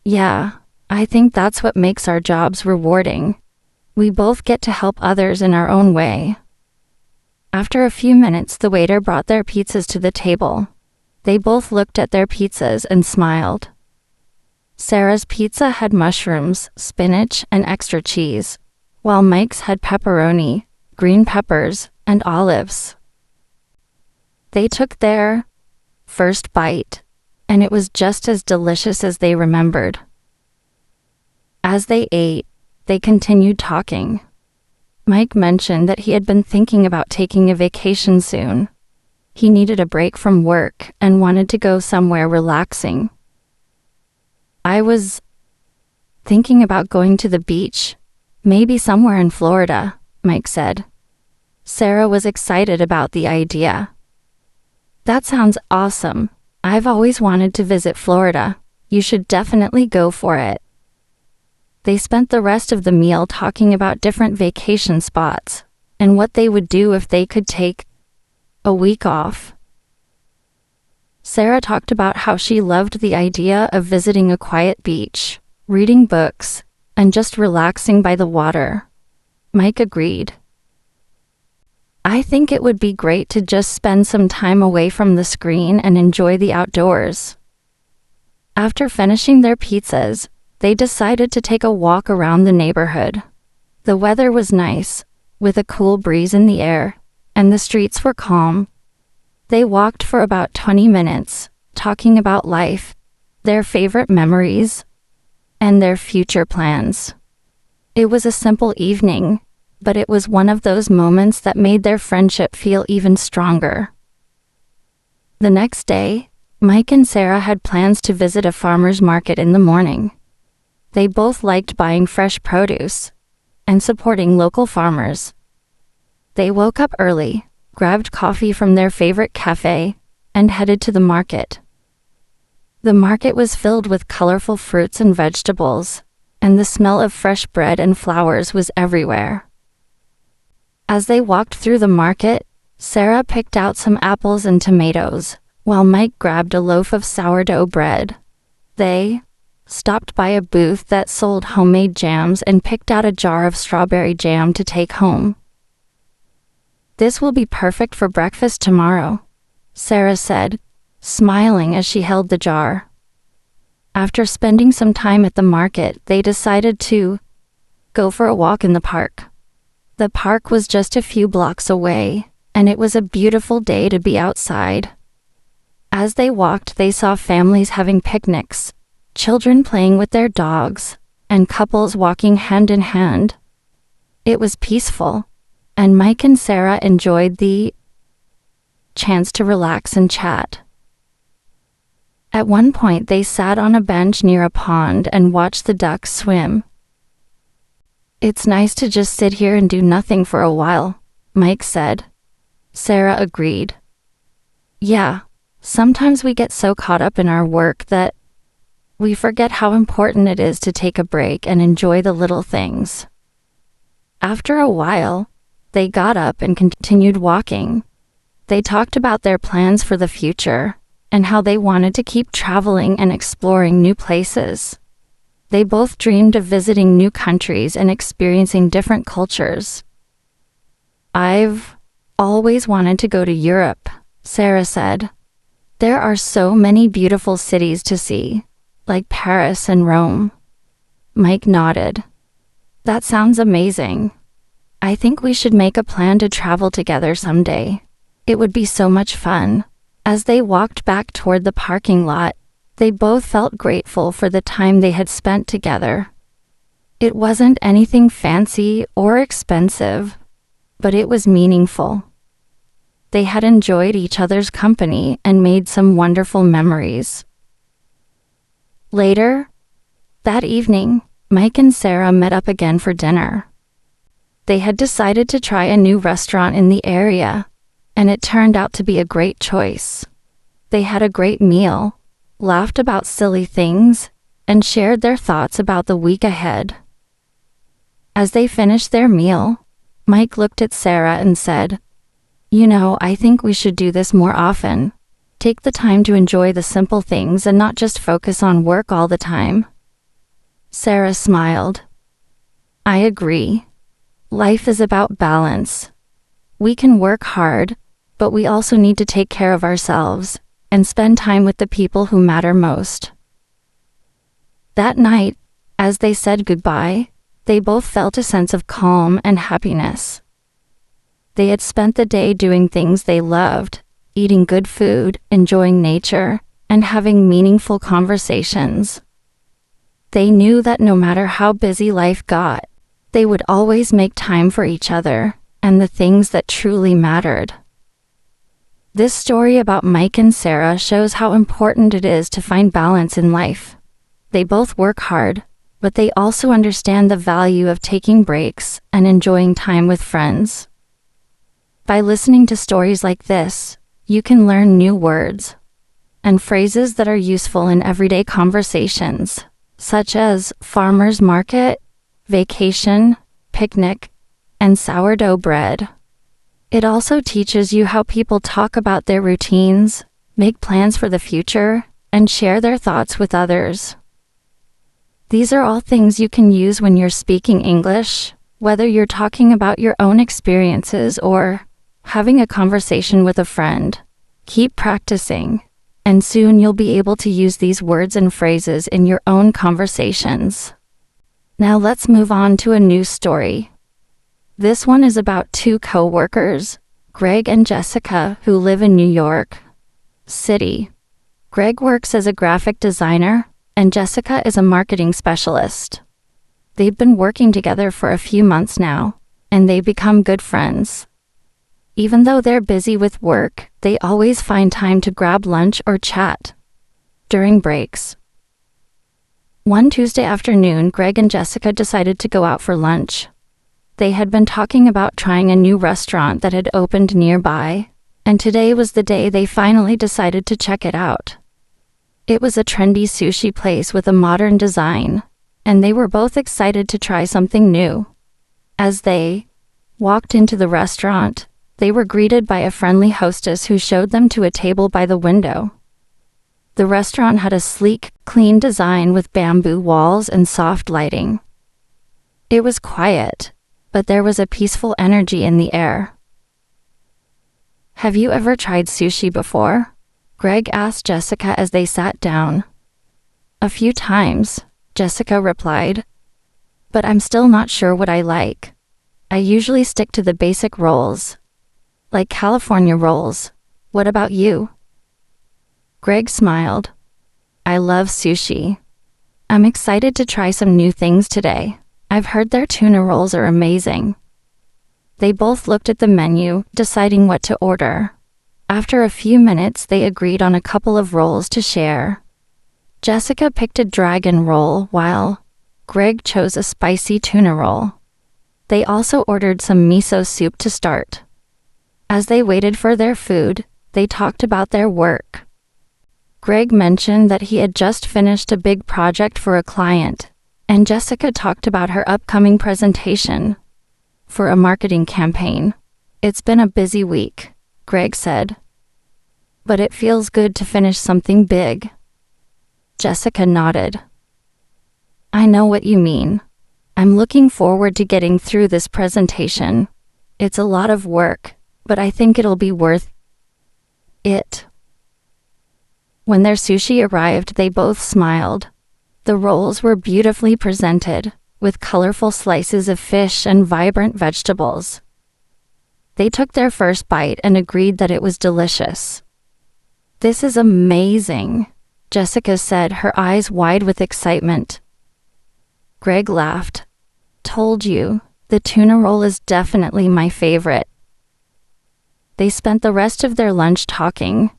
"Yeah, I think that's what makes our jobs rewarding. We both get to help others in our own way." After a few minutes, the waiter brought their pizzas to the table. They both looked at their pizzas and smiled. Sarah's pizza had mushrooms, spinach, and extra cheese, while Mike's had pepperoni, green peppers, and olives. They took their first bite, and it was just as delicious as they remembered. As they ate, they continued talking. Mike mentioned that he had been thinking about taking a vacation soon. He needed a break from work and wanted to go somewhere relaxing. "I was thinking about going to the beach, maybe somewhere in Florida," Mike said. Sarah was excited about the idea. "That sounds awesome. I've always wanted to visit Florida. You should definitely go for it." They spent the rest of the meal talking about different vacation spots and what they would do if they could take a week off. Sarah talked about how she loved the idea of visiting a quiet beach, reading books, and just relaxing by the water. Mike agreed. "I think it would be great to just spend some time away from the screen and enjoy the outdoors." After finishing their pizzas, they decided to take a walk around the neighborhood. The weather was nice, with a cool breeze in the air, and the streets were calm. They walked for about 20 minutes, talking about life, their favorite memories, and their future plans. It was a simple evening, but it was one of those moments that made their friendship feel even stronger. The next day, Mike and Sarah had plans to visit a farmer's market in the morning. They both liked buying fresh produce and supporting local farmers. They woke up early, grabbed coffee from their favorite cafe, and headed to the market. The market was filled with colorful fruits and vegetables, and the smell of fresh bread and flowers was everywhere. As they walked through the market, Sarah picked out some apples and tomatoes, while Mike grabbed a loaf of sourdough bread. They stopped by a booth that sold homemade jams and picked out a jar of strawberry jam to take home. "This will be perfect for breakfast tomorrow," Sarah said, smiling as she held the jar. After spending some time at the market, they decided to go for a walk in the park. The park was just a few blocks away, and it was a beautiful day to be outside. As they walked, they saw families having picnics, children playing with their dogs, and couples walking hand in hand. It was peaceful, and Mike and Sarah enjoyed the chance to relax and chat. At one point, they sat on a bench near a pond and watched the ducks swim. "It's nice to just sit here and do nothing for a while," Mike said. Sarah agreed. "Yeah, sometimes we get so caught up in our work that we forget how important it is to take a break and enjoy the little things." After a while, they got up and continued walking. They talked about their plans for the future and how they wanted to keep traveling and exploring new places. They both dreamed of visiting new countries and experiencing different cultures. "I've always wanted to go to Europe," Sarah said. "There are so many beautiful cities to see, like Paris and Rome." Mike nodded. "That sounds amazing. I think we should make a plan to travel together someday. It would be so much fun." As they walked back toward the parking lot, they both felt grateful for the time they had spent together. It wasn't anything fancy or expensive, but it was meaningful. They had enjoyed each other's company and made some wonderful memories. Later, that evening, Mike and Sarah met up again for dinner. They had decided to try a new restaurant in the area, and it turned out to be a great choice. They had a great meal, laughed about silly things, and shared their thoughts about the week ahead. As they finished their meal, Mike looked at Sarah and said, "You know, I think we should do this more often. Take the time to enjoy the simple things and not just focus on work all the time." Sarah smiled. "I agree. Life is about balance. We can work hard, but we also need to take care of ourselves and spend time with the people who matter most." That night, as they said goodbye, they both felt a sense of calm and happiness. They had spent the day doing things they loved, eating good food, enjoying nature, and having meaningful conversations. They knew that no matter how busy life got, they would always make time for each other and the things that truly mattered. This story about Mike and Sarah shows how important it is to find balance in life. They both work hard, but they also understand the value of taking breaks and enjoying time with friends. By listening to stories like this, you can learn new words and phrases that are useful in everyday conversations, such as farmer's market, vacation, picnic, and sourdough bread. It also teaches you how people talk about their routines, make plans for the future, and share their thoughts with others. These are all things you can use when you're speaking English, whether you're talking about your own experiences or having a conversation with a friend. Keep practicing, and soon you'll be able to use these words and phrases in your own conversations. Now let's move on to a new story. This one is about two co-workers, Greg and Jessica, who live in New York City. Greg works as a graphic designer, and Jessica is a marketing specialist. They've been working together for a few months now, and they've become good friends. Even though they're busy with work, they always find time to grab lunch or chat during breaks. One Tuesday afternoon, Greg and Jessica decided to go out for lunch. They had been talking about trying a new restaurant that had opened nearby, and today was the day they finally decided to check it out. It was a trendy sushi place with a modern design, and they were both excited to try something new. As they walked into the restaurant, they were greeted by a friendly hostess who showed them to a table by the window. The restaurant had a sleek, clean design with bamboo walls and soft lighting. It was quiet, but there was a peaceful energy in the air. "Have you ever tried sushi before?" Greg asked Jessica as they sat down. "A few times," Jessica replied. "But I'm still not sure what I like. I usually stick to the basic rolls, like California rolls. What about you?" Greg smiled. "I love sushi. I'm excited to try some new things today. I've heard their tuna rolls are amazing." They both looked at the menu, deciding what to order. After a few minutes, they agreed on a couple of rolls to share. Jessica picked a dragon roll, while Greg chose a spicy tuna roll. They also ordered some miso soup to start. As they waited for their food, they talked about their work. Greg mentioned that he had just finished a big project for a client, and Jessica talked about her upcoming presentation for a marketing campaign. "It's been a busy week," Greg said. but it feels good to finish something big. Jessica nodded. I know what you mean. I'm looking forward to getting through this presentation. It's a lot of work, but I think it'll be worth it. When their sushi arrived, they both smiled. The rolls were beautifully presented, with colorful slices of fish and vibrant vegetables. They took their first bite and agreed that it was delicious. This is amazing, Jessica said, her eyes wide with excitement. Greg laughed. Told you, the tuna roll is definitely my favorite. They spent the rest of their lunch talking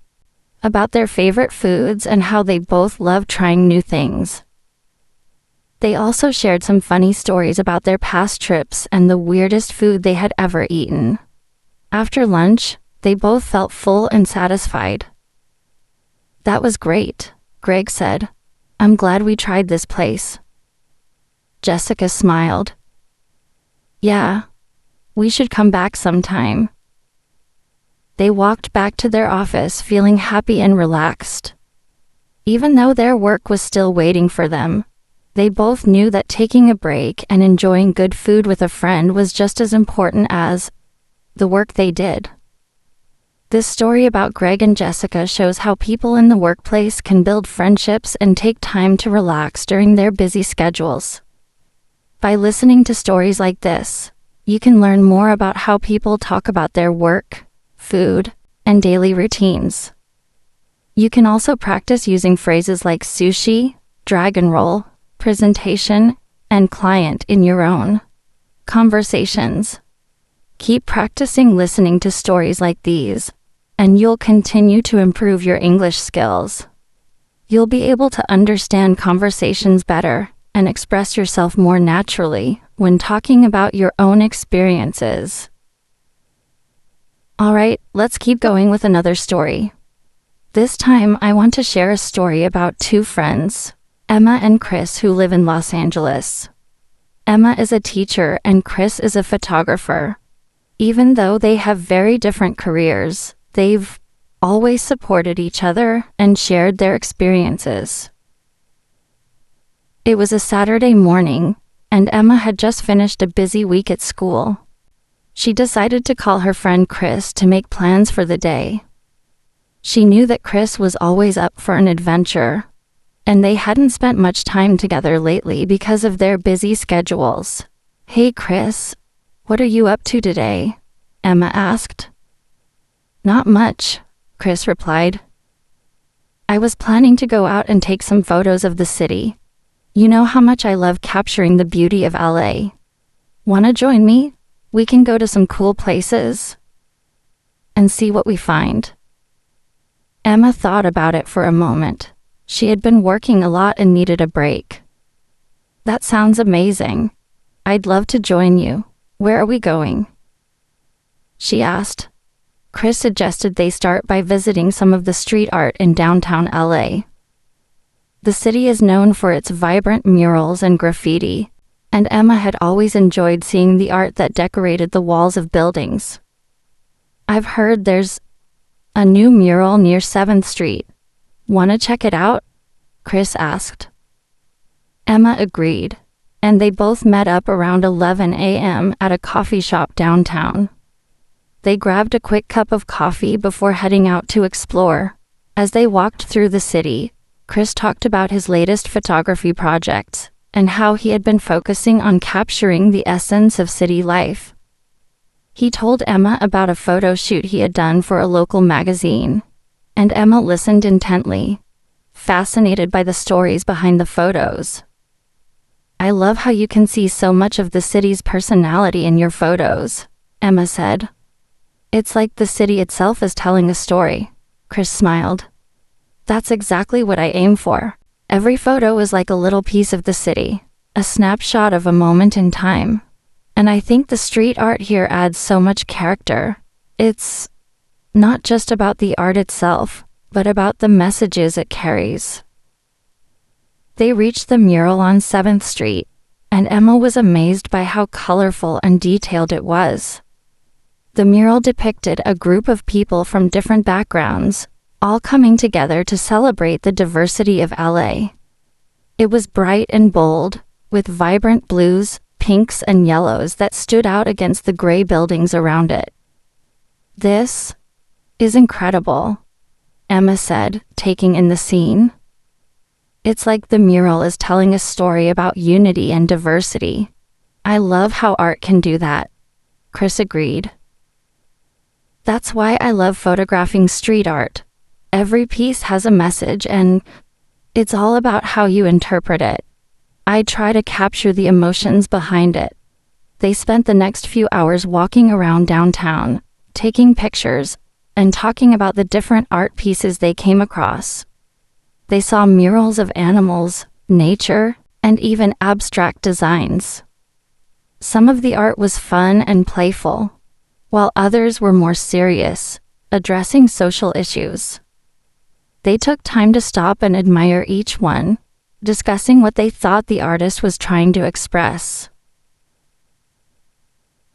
about their favorite foods and how they both love trying new things. They also shared some funny stories about their past trips and the weirdest food they had ever eaten. After lunch, they both felt full and satisfied. That was great, Greg said. I'm glad we tried this place. Jessica smiled. Yeah, we should come back sometime. They walked back to their office feeling happy and relaxed. Even though their work was still waiting for them, they both knew that taking a break and enjoying good food with a friend was just as important as the work they did. This story about Greg and Jessica shows how people in the workplace can build friendships and take time to relax during their busy schedules. By listening to stories like this, you can learn more about how people talk about their work, food, and daily routines. You can also practice using phrases like sushi, dragon roll, presentation, and client in your own conversations. Keep practicing listening to stories like these, and you'll continue to improve your English skills. You'll be able to understand conversations better and express yourself more naturally when talking about your own experiences. Alright, let's keep going with another story. This time, I want to share a story about two friends, Emma and Chris, who live in Los Angeles. Emma is a teacher and Chris is a photographer. Even though they have very different careers, they've always supported each other and shared their experiences. It was a Saturday morning, and Emma had just finished a busy week at school. She decided to call her friend Chris to make plans for the day. She knew that Chris was always up for an adventure, and they hadn't spent much time together lately because of their busy schedules. Hey Chris, what are you up to today? Emma asked. Not much, Chris replied. I was planning to go out and take some photos of the city. You know how much I love capturing the beauty of LA. Wanna join me? We can go to some cool places and see what we find. Emma thought about it for a moment. She had been working a lot and needed a break. That sounds amazing. I'd love to join you. Where are we going? She asked. Chris suggested they start by visiting some of the street art in downtown LA. The city is known for its vibrant murals and graffiti, and Emma had always enjoyed seeing the art that decorated the walls of buildings. I've heard there's a new mural near 7th Street. Wanna check it out? Chris asked. Emma agreed, and they both met up around 11 a.m. at a coffee shop downtown. They grabbed a quick cup of coffee before heading out to explore. As they walked through the city, Chris talked about his latest photography projects and how he had been focusing on capturing the essence of city life. He told Emma about a photo shoot he had done for a local magazine, and Emma listened intently, fascinated by the stories behind the photos. I love how you can see so much of the city's personality in your photos, Emma said. It's like the city itself is telling a story. Chris smiled. That's exactly what I aim for. Every photo is like a little piece of the city, a snapshot of a moment in time. And I think the street art here adds so much character. It's not just about the art itself, but about the messages it carries. They reached the mural on 7th Street, and Emma was amazed by how colorful and detailed it was. The mural depicted a group of people from different backgrounds, all coming together to celebrate the diversity of LA. It was bright and bold, with vibrant blues, pinks, and yellows that stood out against the gray buildings around it. "This is incredible," Emma said, taking in the scene. "It's like the mural is telling a story about unity and diversity. I love how art can do that," Chris agreed. "That's why I love photographing street art. Every piece has a message and it's all about how you interpret it. I try to capture the emotions behind it." They spent the next few hours walking around downtown, taking pictures, and talking about the different art pieces they came across. They saw murals of animals, nature, and even abstract designs. Some of the art was fun and playful, while others were more serious, addressing social issues. They took time to stop and admire each one, discussing what they thought the artist was trying to express.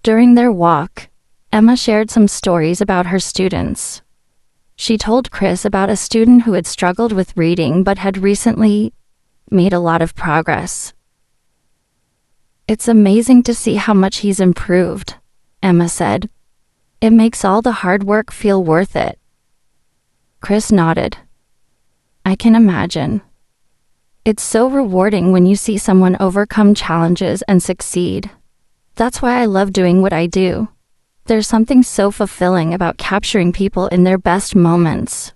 During their walk, Emma shared some stories about her students. She told Chris about a student who had struggled with reading but had recently made a lot of progress. "It's amazing to see how much he's improved," Emma said. "It makes all the hard work feel worth it." Chris nodded. "I can imagine. It's so rewarding when you see someone overcome challenges and succeed. That's why I love doing what I do. There's something so fulfilling about capturing people in their best moments."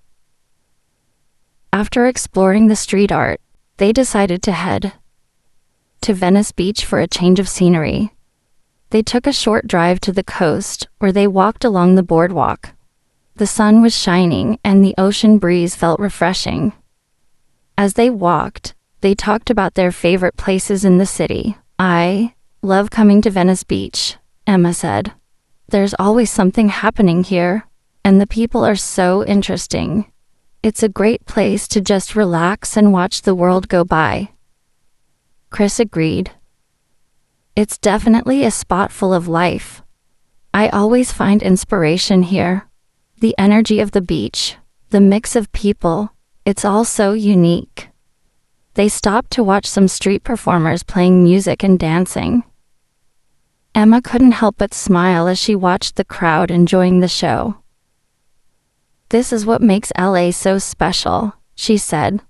After exploring the street art, they decided to head to Venice Beach for a change of scenery. They took a short drive to the coast, where they walked along the boardwalk. The sun was shining and the ocean breeze felt refreshing. As they walked, they talked about their favorite places in the city. "I love coming to Venice Beach," Emma said. "There's always something happening here, and the people are so interesting. It's a great place to just relax and watch the world go by." Chris agreed. "It's definitely a spot full of life. I always find inspiration here. The energy of the beach, the mix of people, it's all so unique." They stopped to watch some street performers playing music and dancing. Emma couldn't help but smile as she watched the crowd enjoying the show. "This is what makes LA so special," she said.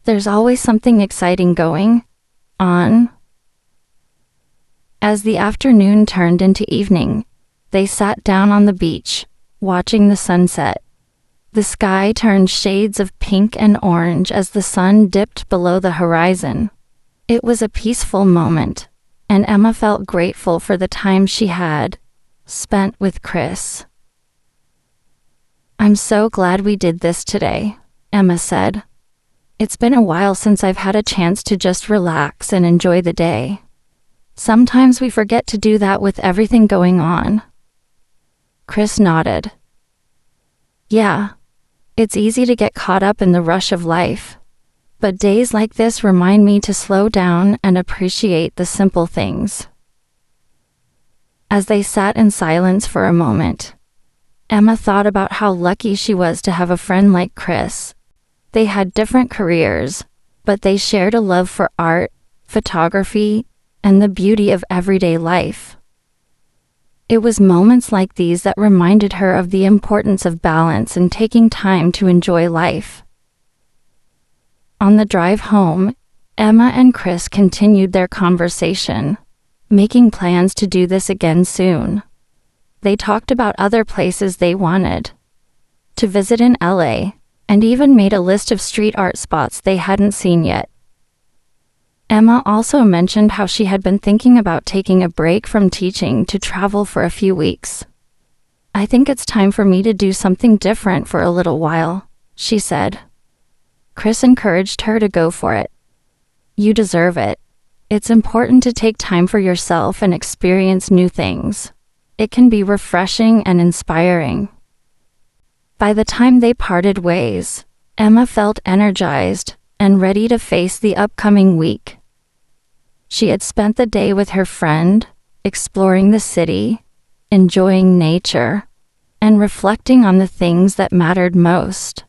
"There's always something exciting going on." As the afternoon turned into evening, they sat down on the beach, watching the sunset. The sky turned shades of pink and orange as the sun dipped below the horizon. It was a peaceful moment, and Emma felt grateful for the time she had spent with Chris. "I'm so glad we did this today," Emma said. "It's been a while since I've had a chance to just relax and enjoy the day. Sometimes we forget to do that with everything going on." Chris nodded. "Yeah, it's easy to get caught up in the rush of life, but days like this remind me to slow down and appreciate the simple things." As they sat in silence for a moment, Emma thought about how lucky she was to have a friend like Chris. They had different careers, but they shared a love for art, photography, and the beauty of everyday life. It was moments like these that reminded her of the importance of balance and taking time to enjoy life. On the drive home, Emma and Chris continued their conversation, making plans to do this again soon. They talked about other places they wanted to visit in LA, and even made a list of street art spots they hadn't seen yet. Emma also mentioned how she had been thinking about taking a break from teaching to travel for a few weeks. "I think it's time for me to do something different for a little while," she said. Chris encouraged her to go for it. "You deserve it. It's important to take time for yourself and experience new things. It can be refreshing and inspiring." By the time they parted ways, Emma felt energized and ready to face the upcoming week. She had spent the day with her friend, exploring the city, enjoying nature, and reflecting on the things that mattered most.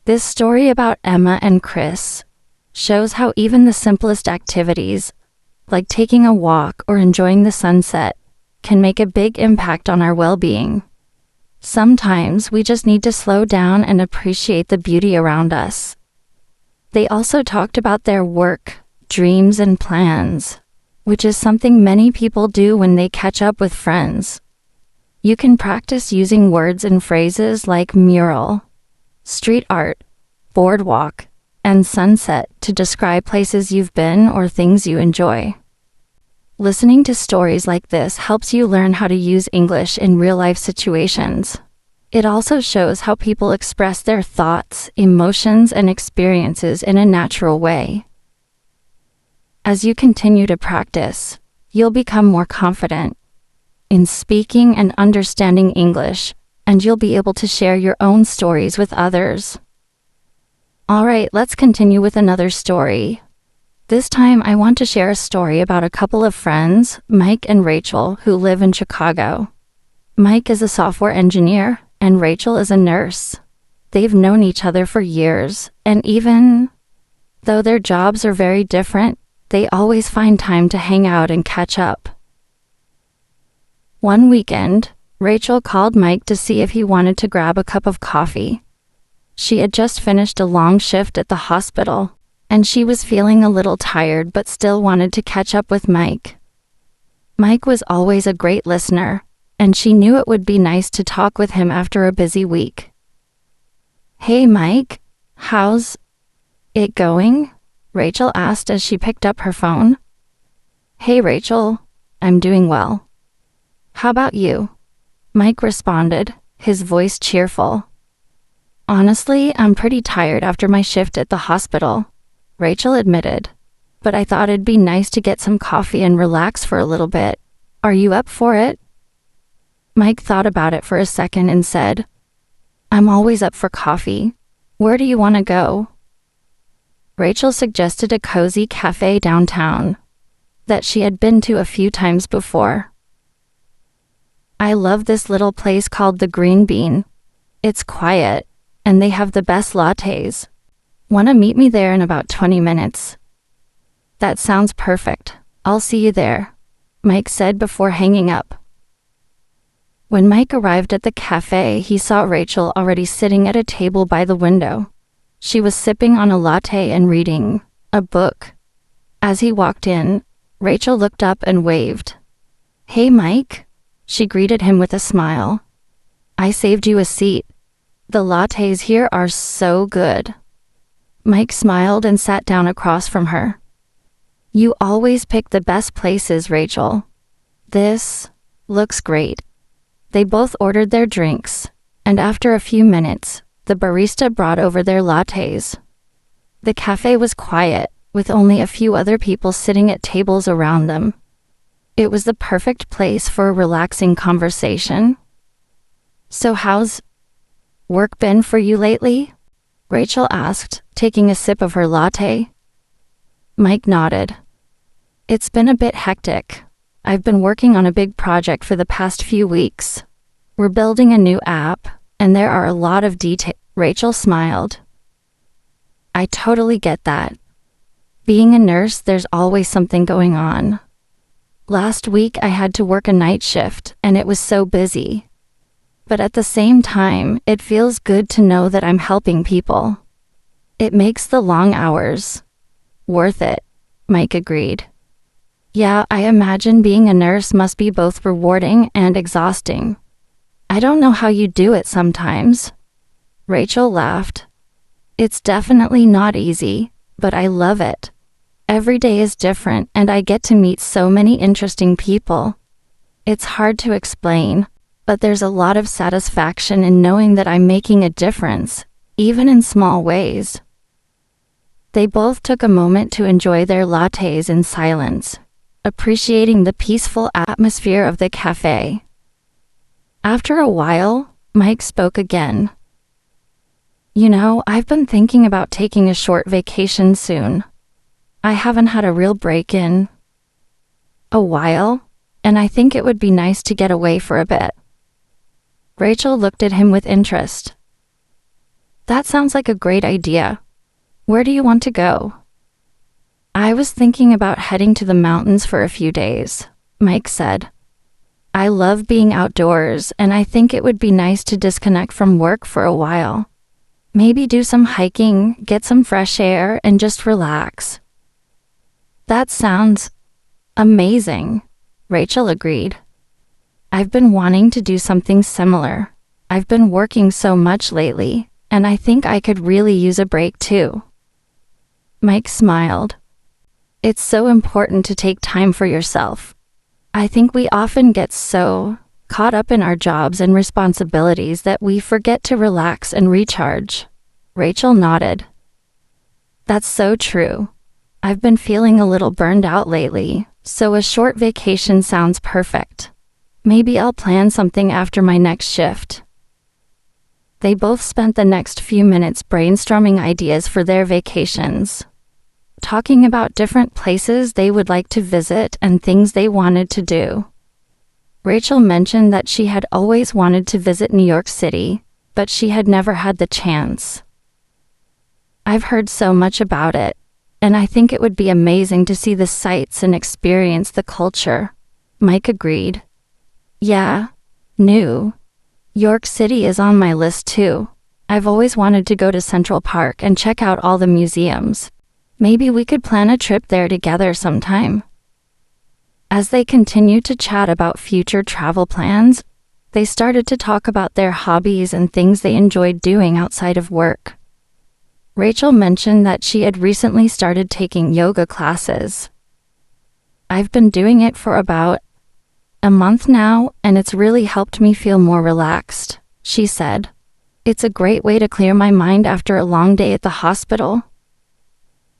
This story about Emma and Chris shows how even the simplest activities, like taking a walk or enjoying the sunset, can make a big impact on our well-being. Sometimes we just need to slow down and appreciate the beauty around us. They also talked about their work, dreams, and plans, which is something many people do when they catch up with friends. You can practice using words and phrases like mural, street art, boardwalk, and sunset to describe places you've been or things you enjoy. Listening to stories like this helps you learn how to use English in real-life situations. It also shows how people express their thoughts, emotions, and experiences in a natural way. As you continue to practice, you'll become more confident in speaking and understanding English, and you'll be able to share your own stories with others. All right, let's continue with another story. This time, I want to share a story about a couple of friends, Mike and Rachel, who live in Chicago. Mike is a software engineer, and Rachel is a nurse. They've known each other for years, and even though their jobs are very different, they always find time to hang out and catch up. One weekend, Rachel called Mike to see if he wanted to grab a cup of coffee. She had just finished a long shift at the hospital, and she was feeling a little tired but still wanted to catch up with Mike. Mike was always a great listener, and she knew it would be nice to talk with him after a busy week. "Hey Mike, how's it going?" Rachel asked as she picked up her phone. "Hey Rachel, I'm doing well. How about you?" Mike responded, his voice cheerful. "Honestly, I'm pretty tired after my shift at the hospital," Rachel admitted, "but I thought it'd be nice to get some coffee and relax for a little bit. Are you up for it?" Mike thought about it for a second and said, "I'm always up for coffee. Where do you want to go?" Rachel suggested a cozy cafe downtown that she had been to a few times before. "I love this little place called the Green Bean. It's quiet, and they have the best lattes. Want to meet me there in about 20 minutes?" "That sounds perfect. I'll see you there," Mike said before hanging up. When Mike arrived at the cafe, he saw Rachel already sitting at a table by the window. She was sipping on a latte and reading a book. As he walked in, Rachel looked up and waved. "Hey Mike," she greeted him with a smile. "I saved you a seat. The lattes here are so good." Mike smiled and sat down across from her. "You always pick the best places, Rachel. This looks great." They both ordered their drinks, and after a few minutes, the barista brought over their lattes. The cafe was quiet, with only a few other people sitting at tables around them. It was the perfect place for a relaxing conversation. "So how's work been for you lately?" Rachel asked, taking a sip of her latte. Mike nodded. "It's been a bit hectic. I've been working on a big project for the past few weeks. We're building a new app, and there are a lot of details." Rachel smiled. "I totally get that. Being a nurse, there's always something going on. Last week I had to work a night shift, and it was so busy. But at the same time, it feels good to know that I'm helping people. It makes the long hours worth it," Mike agreed. "Yeah, I imagine being a nurse must be both rewarding and exhausting. I don't know how you do it sometimes." Rachel laughed. "It's definitely not easy, but I love it. Every day is different, and I get to meet so many interesting people. It's hard to explain, but there's a lot of satisfaction in knowing that I'm making a difference, even in small ways." They both took a moment to enjoy their lattes in silence, appreciating the peaceful atmosphere of the cafe. After a while, Mike spoke again. "You know, I've been thinking about taking a short vacation soon. I haven't had a real break in a while, and I think it would be nice to get away for a bit." Rachel looked at him with interest. That sounds like a great idea. Where do you want to go? I was thinking about heading to the mountains for a few days, Mike said. I love being outdoors, and I think it would be nice to disconnect from work for a while. Maybe do some hiking, get some fresh air, and just relax. That sounds amazing, Rachel agreed. I've been wanting to do something similar. I've been working so much lately, and I think I could really use a break too. Mike smiled. It's so important to take time for yourself. I think we often get so caught up in our jobs and responsibilities that we forget to relax and recharge. Rachel nodded. That's so true. I've been feeling a little burned out lately, so a short vacation sounds perfect. Maybe I'll plan something after my next shift. They both spent the next few minutes brainstorming ideas for their vacations, talking about different places they would like to visit and things they wanted to do. Rachel mentioned that she had always wanted to visit New York City, but she had never had the chance. I've heard so much about it, and I think it would be amazing to see the sights and experience the culture, Mike agreed. Yeah, New York City is on my list too. I've always wanted to go to Central Park and check out all the museums. Maybe we could plan a trip there together sometime. As they continued to chat about future travel plans, they started to talk about their hobbies and things they enjoyed doing outside of work. Rachel mentioned that she had recently started taking yoga classes. I've been doing it for about a month now, and it's really helped me feel more relaxed, she said. It's a great way to clear my mind after a long day at the hospital.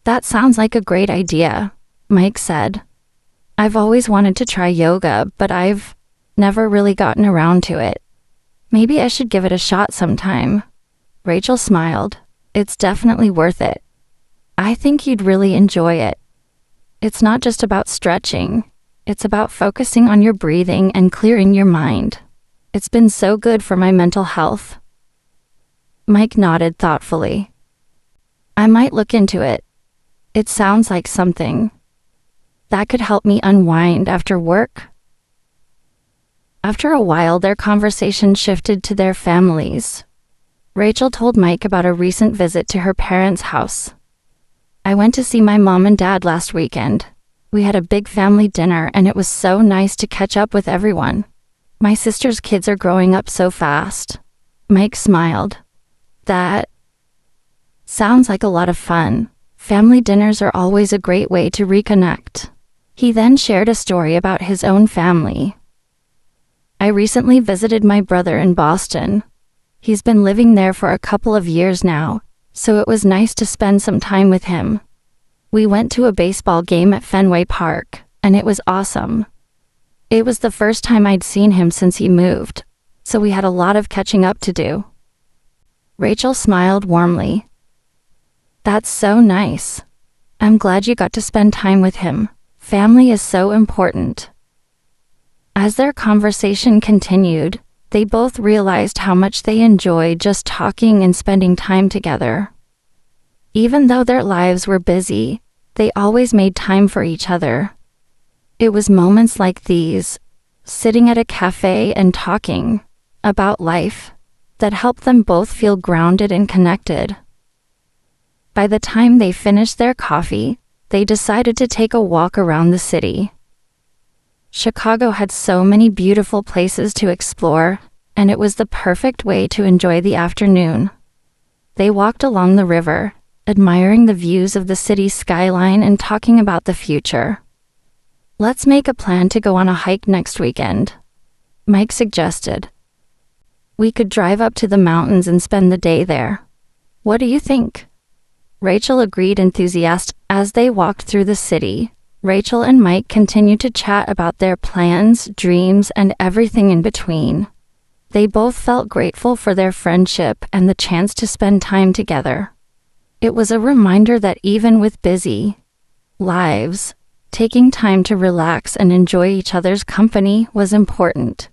That sounds like a great idea, Mike said. I've always wanted to try yoga, but I've never really gotten around to it. Maybe I should give it a shot sometime. Rachel smiled. It's definitely worth it. I think you'd really enjoy it. It's not just about stretching. It's about focusing on your breathing and clearing your mind. It's been so good for my mental health. Mike nodded thoughtfully. I might look into it. It sounds like something that could help me unwind after work. After a while, their conversation shifted to their families. Rachel told Mike about a recent visit to her parents' house. I went to see my mom and dad last weekend. We had a big family dinner, and it was so nice to catch up with everyone. My sister's kids are growing up so fast. Mike smiled. That sounds like a lot of fun. Family dinners are always a great way to reconnect. He then shared a story about his own family. I recently visited my brother in Boston. He's been living there for a couple of years now, so it was nice to spend some time with him. We went to a baseball game at Fenway Park, and it was awesome. It was the first time I'd seen him since he moved, so we had a lot of catching up to do. Rachel smiled warmly. That's so nice. I'm glad you got to spend time with him. Family is so important. As their conversation continued, they both realized how much they enjoyed just talking and spending time together. Even though their lives were busy, they always made time for each other. It was moments like these, sitting at a cafe and talking about life, that helped them both feel grounded and connected. By the time they finished their coffee, they decided to take a walk around the city. Chicago had so many beautiful places to explore, and it was the perfect way to enjoy the afternoon. They walked along the river, admiring the views of the city's skyline and talking about the future. Let's make a plan to go on a hike next weekend, Mike suggested. We could drive up to the mountains and spend the day there. What do you think? Rachel agreed enthusiastically. As they walked through the city, Rachel and Mike continued to chat about their plans, dreams, and everything in between. They both felt grateful for their friendship and the chance to spend time together. It was a reminder that even with busy lives, taking time to relax and enjoy each other's company was important.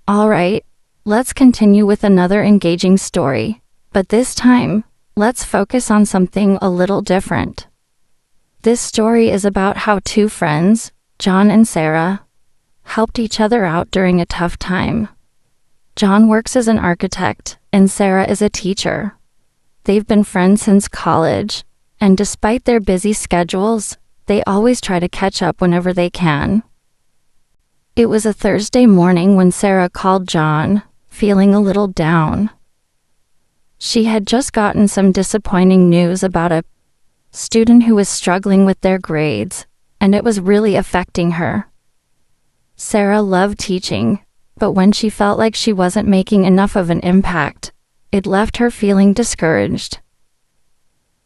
All right, Let's continue with another engaging story, but this time, let's focus on something a little different. This story is about how two friends, John and Sarah, helped each other out during a tough time. John works as an architect, and Sarah is a teacher. They've been friends since college, and despite their busy schedules, they always try to catch up whenever they can. It was a Thursday morning when Sarah called John, feeling a little down. She had just gotten some disappointing news about a student who was struggling with their grades, and it was really affecting her. Sarah loved teaching, but when she felt like she wasn't making enough of an impact, it left her feeling discouraged.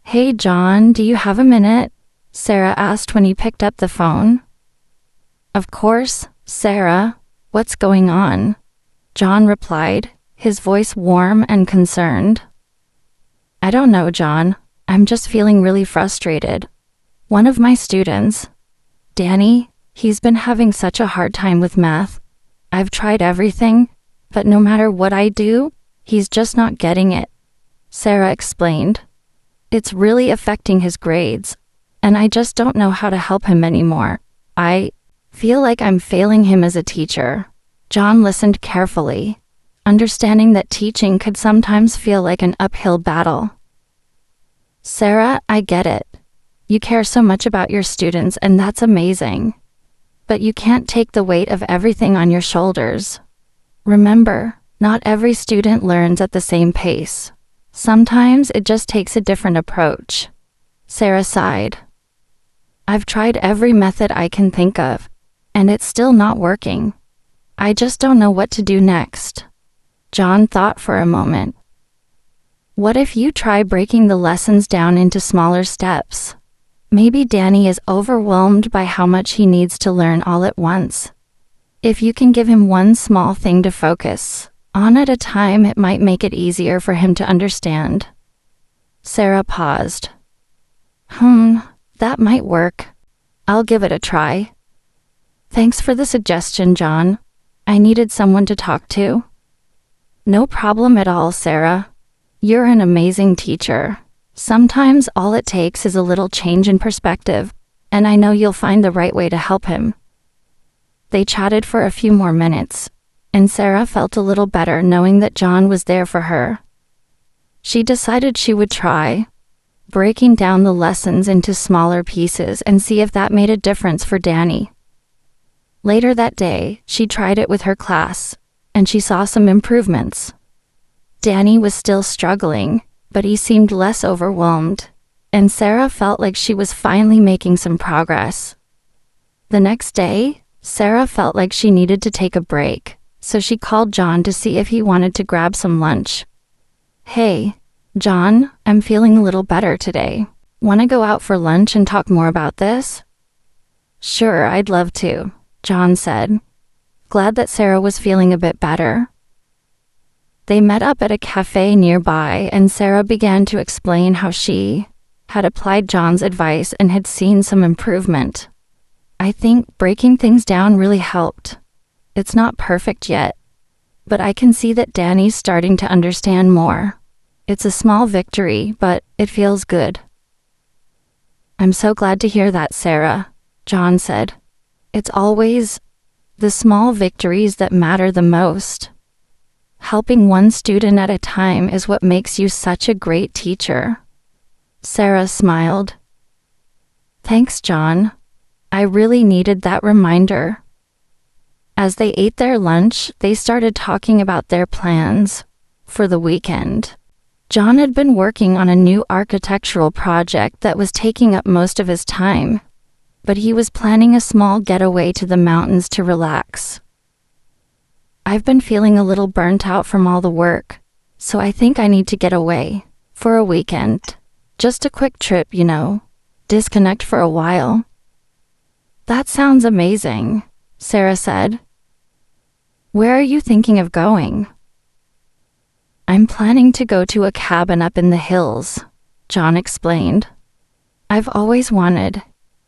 "Hey John, do you have a minute?" Sarah asked when he picked up the phone. "Of course, Sarah. What's going on?" John replied, his voice warm and concerned. "I don't know, John. I'm just feeling really frustrated. One of my students, Danny, he's been having such a hard time with math. I've tried everything, but no matter what I do, he's just not getting it," Sarah explained. "It's really affecting his grades, and I just don't know how to help him anymore. I feel like I'm failing him as a teacher." John listened carefully, understanding that teaching could sometimes feel like an uphill battle. "Sarah, I get it. You care so much about your students, and that's amazing. But you can't take the weight of everything on your shoulders. Remember, not every student learns at the same pace. Sometimes it just takes a different approach." Sarah sighed. "I've tried every method I can think of, and it's still not working. I just don't know what to do next." John thought for a moment. "What if you try breaking the lessons down into smaller steps? Maybe Danny is overwhelmed by how much he needs to learn all at once. If you can give him one small thing to focus on at a time, it might make it easier for him to understand." Sarah paused. That might work. I'll give it a try. Thanks for the suggestion, John. I needed someone to talk to." "No problem at all, Sarah. You're an amazing teacher. Sometimes all it takes is a little change in perspective, and I know you'll find the right way to help him." They chatted for a few more minutes, and Sarah felt a little better knowing that John was there for her. She decided she would try breaking down the lessons into smaller pieces and see if that made a difference for Danny. Later that day, she tried it with her class, and she saw some improvements. Danny was still struggling, but he seemed less overwhelmed, and Sarah felt like she was finally making some progress. The next day, Sarah felt like she needed to take a break, so she called John to see if he wanted to grab some lunch. "Hey, John, I'm feeling a little better today. Want to go out for lunch and talk more about this?" "Sure, I'd love to," John said, glad that Sarah was feeling a bit better. They met up at a cafe nearby, and Sarah began to explain how she had applied John's advice and had seen some improvement. "I think breaking things down really helped. It's not perfect yet, but I can see that Danny's starting to understand more. It's a small victory, but it feels good." "I'm so glad to hear that, Sarah," John said. "It's always the small victories that matter the most. Helping one student at a time is what makes you such a great teacher." Sarah smiled. "Thanks, John. I really needed that reminder." As they ate their lunch, they started talking about their plans for the weekend. John had been working on a new architectural project that was taking up most of his time, but he was planning a small getaway to the mountains to relax. "I've been feeling a little burnt out from all the work, so I think I need to get away for a weekend. Just a quick trip, disconnect for a while." "That sounds amazing," Sarah said. "Where are you thinking of going?" "I'm planning to go to a cabin up in the hills," John explained. "I've always wanted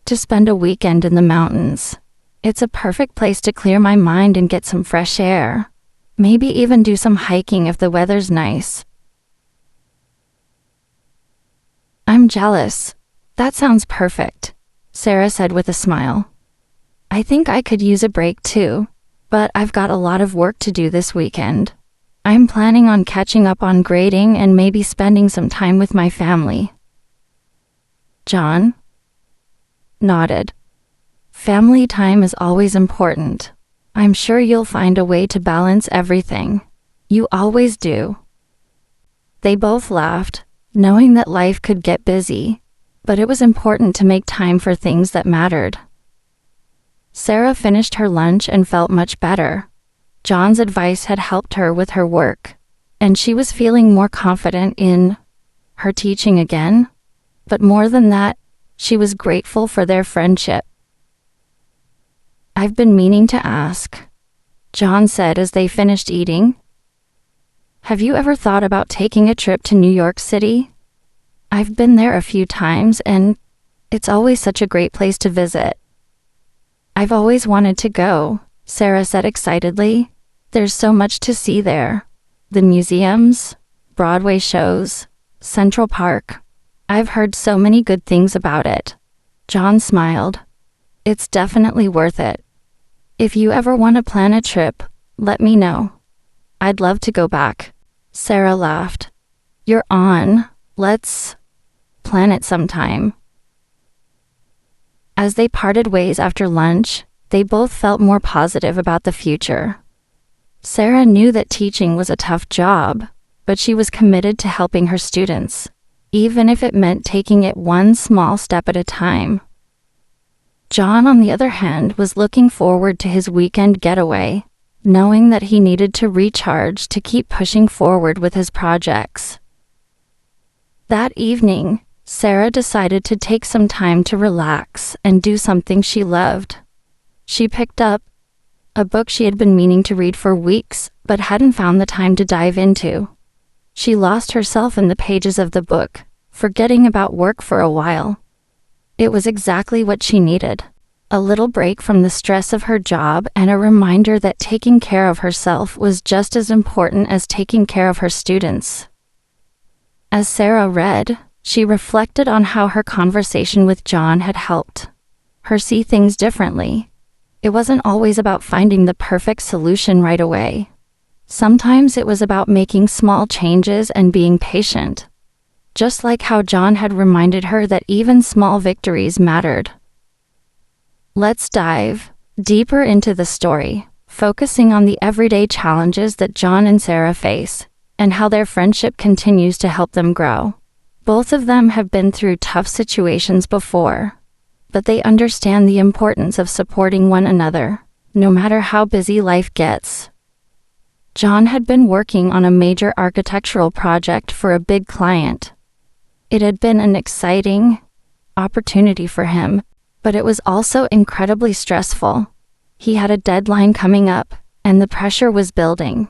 to spend a weekend in the mountains. It's a perfect place to clear my mind and get some fresh air." Maybe even do some hiking if the weather's nice. I'm jealous. That sounds perfect, Sarah said with a smile. I think I could use a break too, but I've got a lot of work to do this weekend. I'm planning on catching up on grading and maybe spending some time with my family. John nodded. Family time is always important. I'm sure you'll find a way to balance everything. You always do. They both laughed, knowing that life could get busy, but it was important to make time for things that mattered. Sarah finished her lunch and felt much better. John's advice had helped her with her work, and she was feeling more confident in her teaching again. But more than that, she was grateful for their friendship. I've been meaning to ask, John said as they finished eating. Have you ever thought about taking a trip to New York City? I've been there a few times and it's always such a great place to visit. I've always wanted to go, Sarah said excitedly. There's so much to see there. The museums, Broadway shows, Central Park. I've heard so many good things about it. John smiled. It's definitely worth it. If you ever want to plan a trip, let me know. I'd love to go back. Sarah laughed. You're on. Let's plan it sometime. As they parted ways after lunch, they both felt more positive about the future. Sarah knew that teaching was a tough job, but she was committed to helping her students, even if it meant taking it one small step at a time. John, on the other hand, was looking forward to his weekend getaway, knowing that he needed to recharge to keep pushing forward with his projects. That evening, Sarah decided to take some time to relax and do something she loved. She picked up a book she had been meaning to read for weeks, but hadn't found the time to dive into. She lost herself in the pages of the book, forgetting about work for a while. It was exactly what she needed. A little break from the stress of her job and a reminder that taking care of herself was just as important as taking care of her students. As Sarah read, she reflected on how her conversation with John had helped her see things differently. It wasn't always about finding the perfect solution right away. Sometimes it was about making small changes and being patient. Just like how John had reminded her that even small victories mattered. Let's dive deeper into the story, focusing on the everyday challenges that John and Sarah face, and how their friendship continues to help them grow. Both of them have been through tough situations before, but they understand the importance of supporting one another, no matter how busy life gets. John had been working on a major architectural project for a big client. It had been an exciting opportunity for him, but it was also incredibly stressful. He had a deadline coming up, and the pressure was building.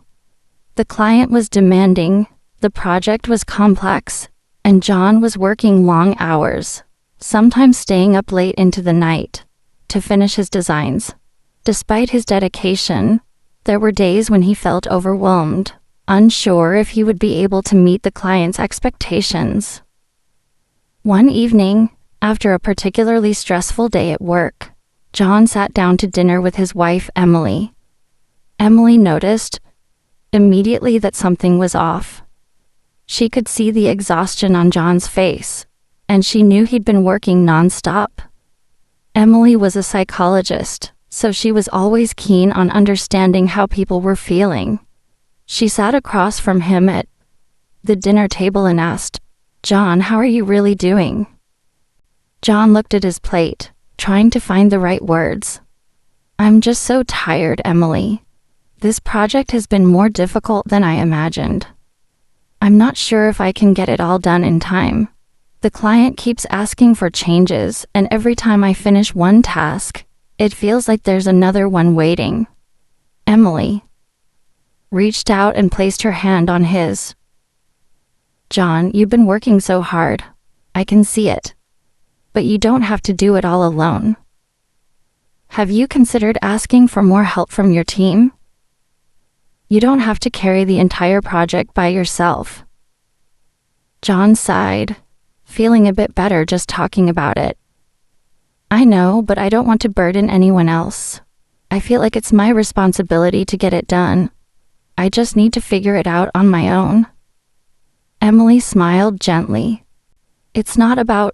The client was demanding, the project was complex, and John was working long hours, sometimes staying up late into the night, to finish his designs. Despite his dedication, there were days when he felt overwhelmed, unsure if he would be able to meet the client's expectations. One evening, after a particularly stressful day at work, John sat down to dinner with his wife, Emily. Emily noticed immediately that something was off. She could see the exhaustion on John's face, and she knew he'd been working nonstop. Emily was a psychologist, so she was always keen on understanding how people were feeling. She sat across from him at the dinner table and asked, "John, how are you really doing?" John looked at his plate, trying to find the right words. "I'm just so tired, Emily. This project has been more difficult than I imagined. I'm not sure if I can get it all done in time. The client keeps asking for changes, and every time I finish one task, it feels like there's another one waiting." Emily reached out and placed her hand on his. "John, you've been working so hard. I can see it. But you don't have to do it all alone. Have you considered asking for more help from your team?" You don't have to carry the entire project by yourself." John sighed, feeling a bit better just talking about it. "I know, but I don't want to burden anyone else. I feel like it's my responsibility to get it done. I just need to figure it out on my own." Emily smiled gently. "It's not about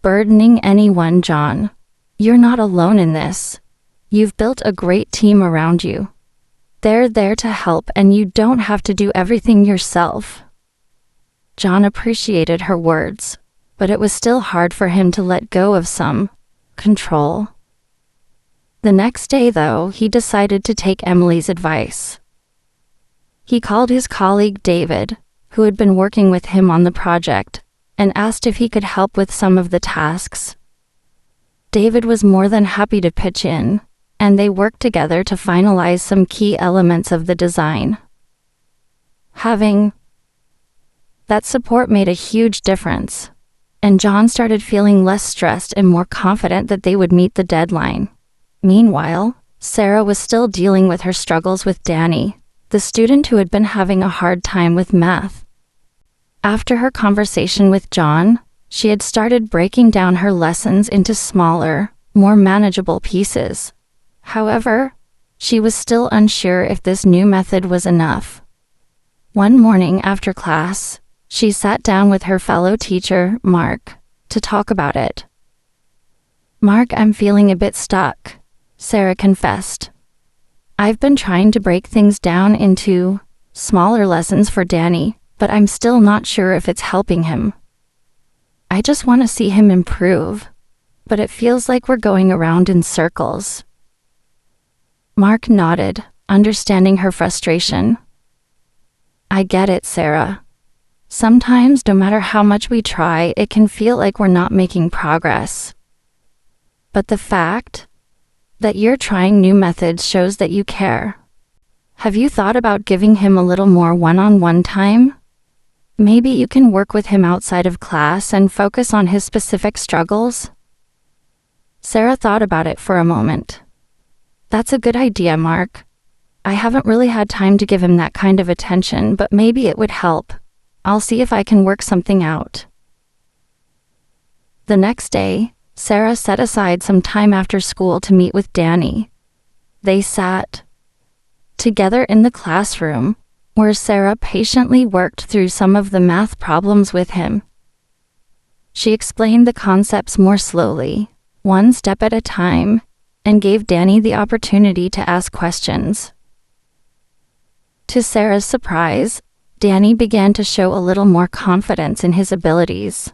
burdening anyone, John. You're not alone in this. You've built a great team around you. They're there to help, and you don't have to do everything yourself." John appreciated her words, but it was still hard for him to let go of some control. The next day, though, he decided to take Emily's advice. He called his colleague David, who had been working with him on the project, and asked if he could help with some of the tasks. David was more than happy to pitch in, and they worked together to finalize some key elements of the design. Having that support made a huge difference, and John started feeling less stressed and more confident that they would meet the deadline. Meanwhile, Sarah was still dealing with her struggles with Danny, the student who had been having a hard time with math. After her conversation with John, she had started breaking down her lessons into smaller, more manageable pieces. However, she was still unsure if this new method was enough. One morning after class, she sat down with her fellow teacher, Mark, to talk about it. "Mark, I'm feeling a bit stuck," Sarah confessed. "I've been trying to break things down into smaller lessons for Danny, but I'm still not sure if it's helping him. I just want to see him improve, but it feels like we're going around in circles." Mark nodded, understanding her frustration. "I get it, Sarah. Sometimes, no matter how much we try, it can feel like we're not making progress. But the fact that you're trying new methods shows that you care. Have you thought about giving him a little more one-on-one time? Maybe you can work with him outside of class and focus on his specific struggles?" Sarah thought about it for a moment. "That's a good idea, Mark. I haven't really had time to give him that kind of attention, but maybe it would help. I'll see if I can work something out." The next day, Sarah set aside some time after school to meet with Danny. They sat together in the classroom, where Sarah patiently worked through some of the math problems with him. She explained the concepts more slowly, one step at a time, and gave Danny the opportunity to ask questions. To Sarah's surprise, Danny began to show a little more confidence in his abilities.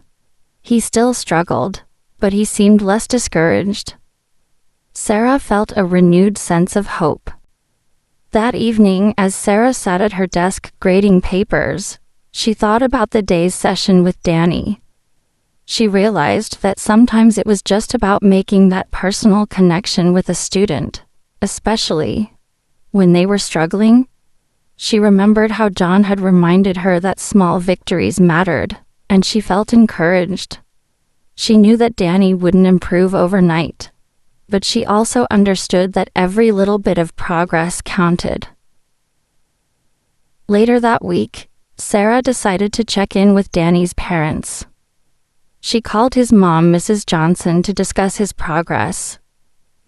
He still struggled, but he seemed less discouraged. Sarah felt a renewed sense of hope. That evening, as Sarah sat at her desk grading papers, she thought about the day's session with Danny. She realized that sometimes it was just about making that personal connection with a student, especially when they were struggling. She remembered how John had reminded her that small victories mattered, and she felt encouraged. She knew that Danny wouldn't improve overnight, but she also understood that every little bit of progress counted. Later that week, Sarah decided to check in with Danny's parents. She called his mom, Mrs. Johnson, to discuss his progress.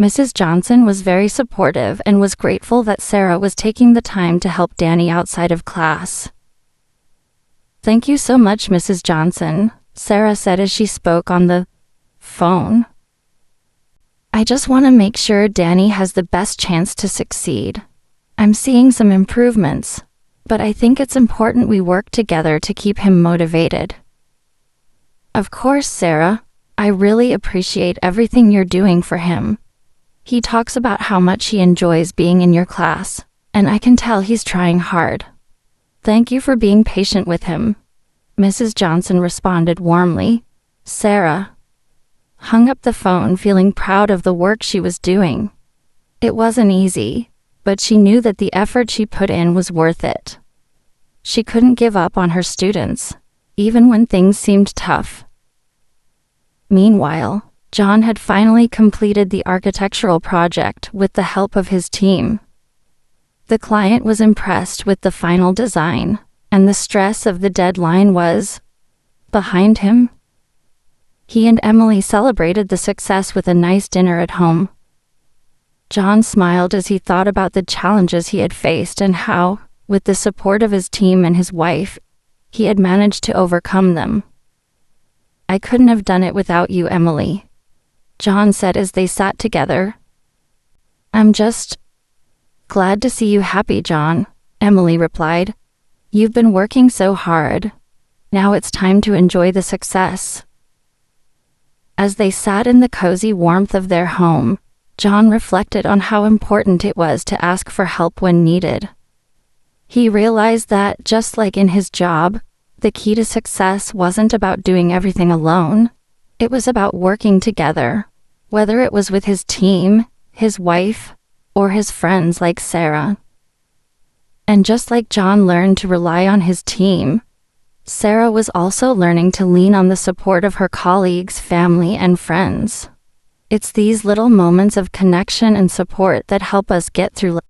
Mrs. Johnson was very supportive and was grateful that Sarah was taking the time to help Danny outside of class. "Thank you so much, Mrs. Johnson," Sarah said as she spoke on the phone. "I just want to make sure Danny has the best chance to succeed. I'm seeing some improvements, but I think it's important we work together to keep him motivated." "Of course, Sarah. I really appreciate everything you're doing for him. He talks about how much he enjoys being in your class, and I can tell he's trying hard. Thank you for being patient with him," Mrs. Johnson responded warmly. Sarah hung up the phone, feeling proud of the work she was doing. It wasn't easy, but she knew that the effort she put in was worth it. She couldn't give up on her students, even when things seemed tough. Meanwhile, John had finally completed the architectural project with the help of his team. The client was impressed with the final design, and the stress of the deadline was behind him. He and Emily celebrated the success with a nice dinner at home. John smiled as he thought about the challenges he had faced and how, with the support of his team and his wife, he had managed to overcome them. "I couldn't have done it without you, Emily," John said as they sat together. "I'm just glad to see you happy, John," Emily replied. "You've been working so hard. Now it's time to enjoy the success." As they sat in the cozy warmth of their home, John reflected on how important it was to ask for help when needed. He realized that, just like in his job, the key to success wasn't about doing everything alone. It was about working together, whether it was with his team, his wife, or his friends like Sarah. And just like John learned to rely on his team, Sarah was also learning to lean on the support of her colleagues, family, and friends. It's these little moments of connection and support that help us get through life.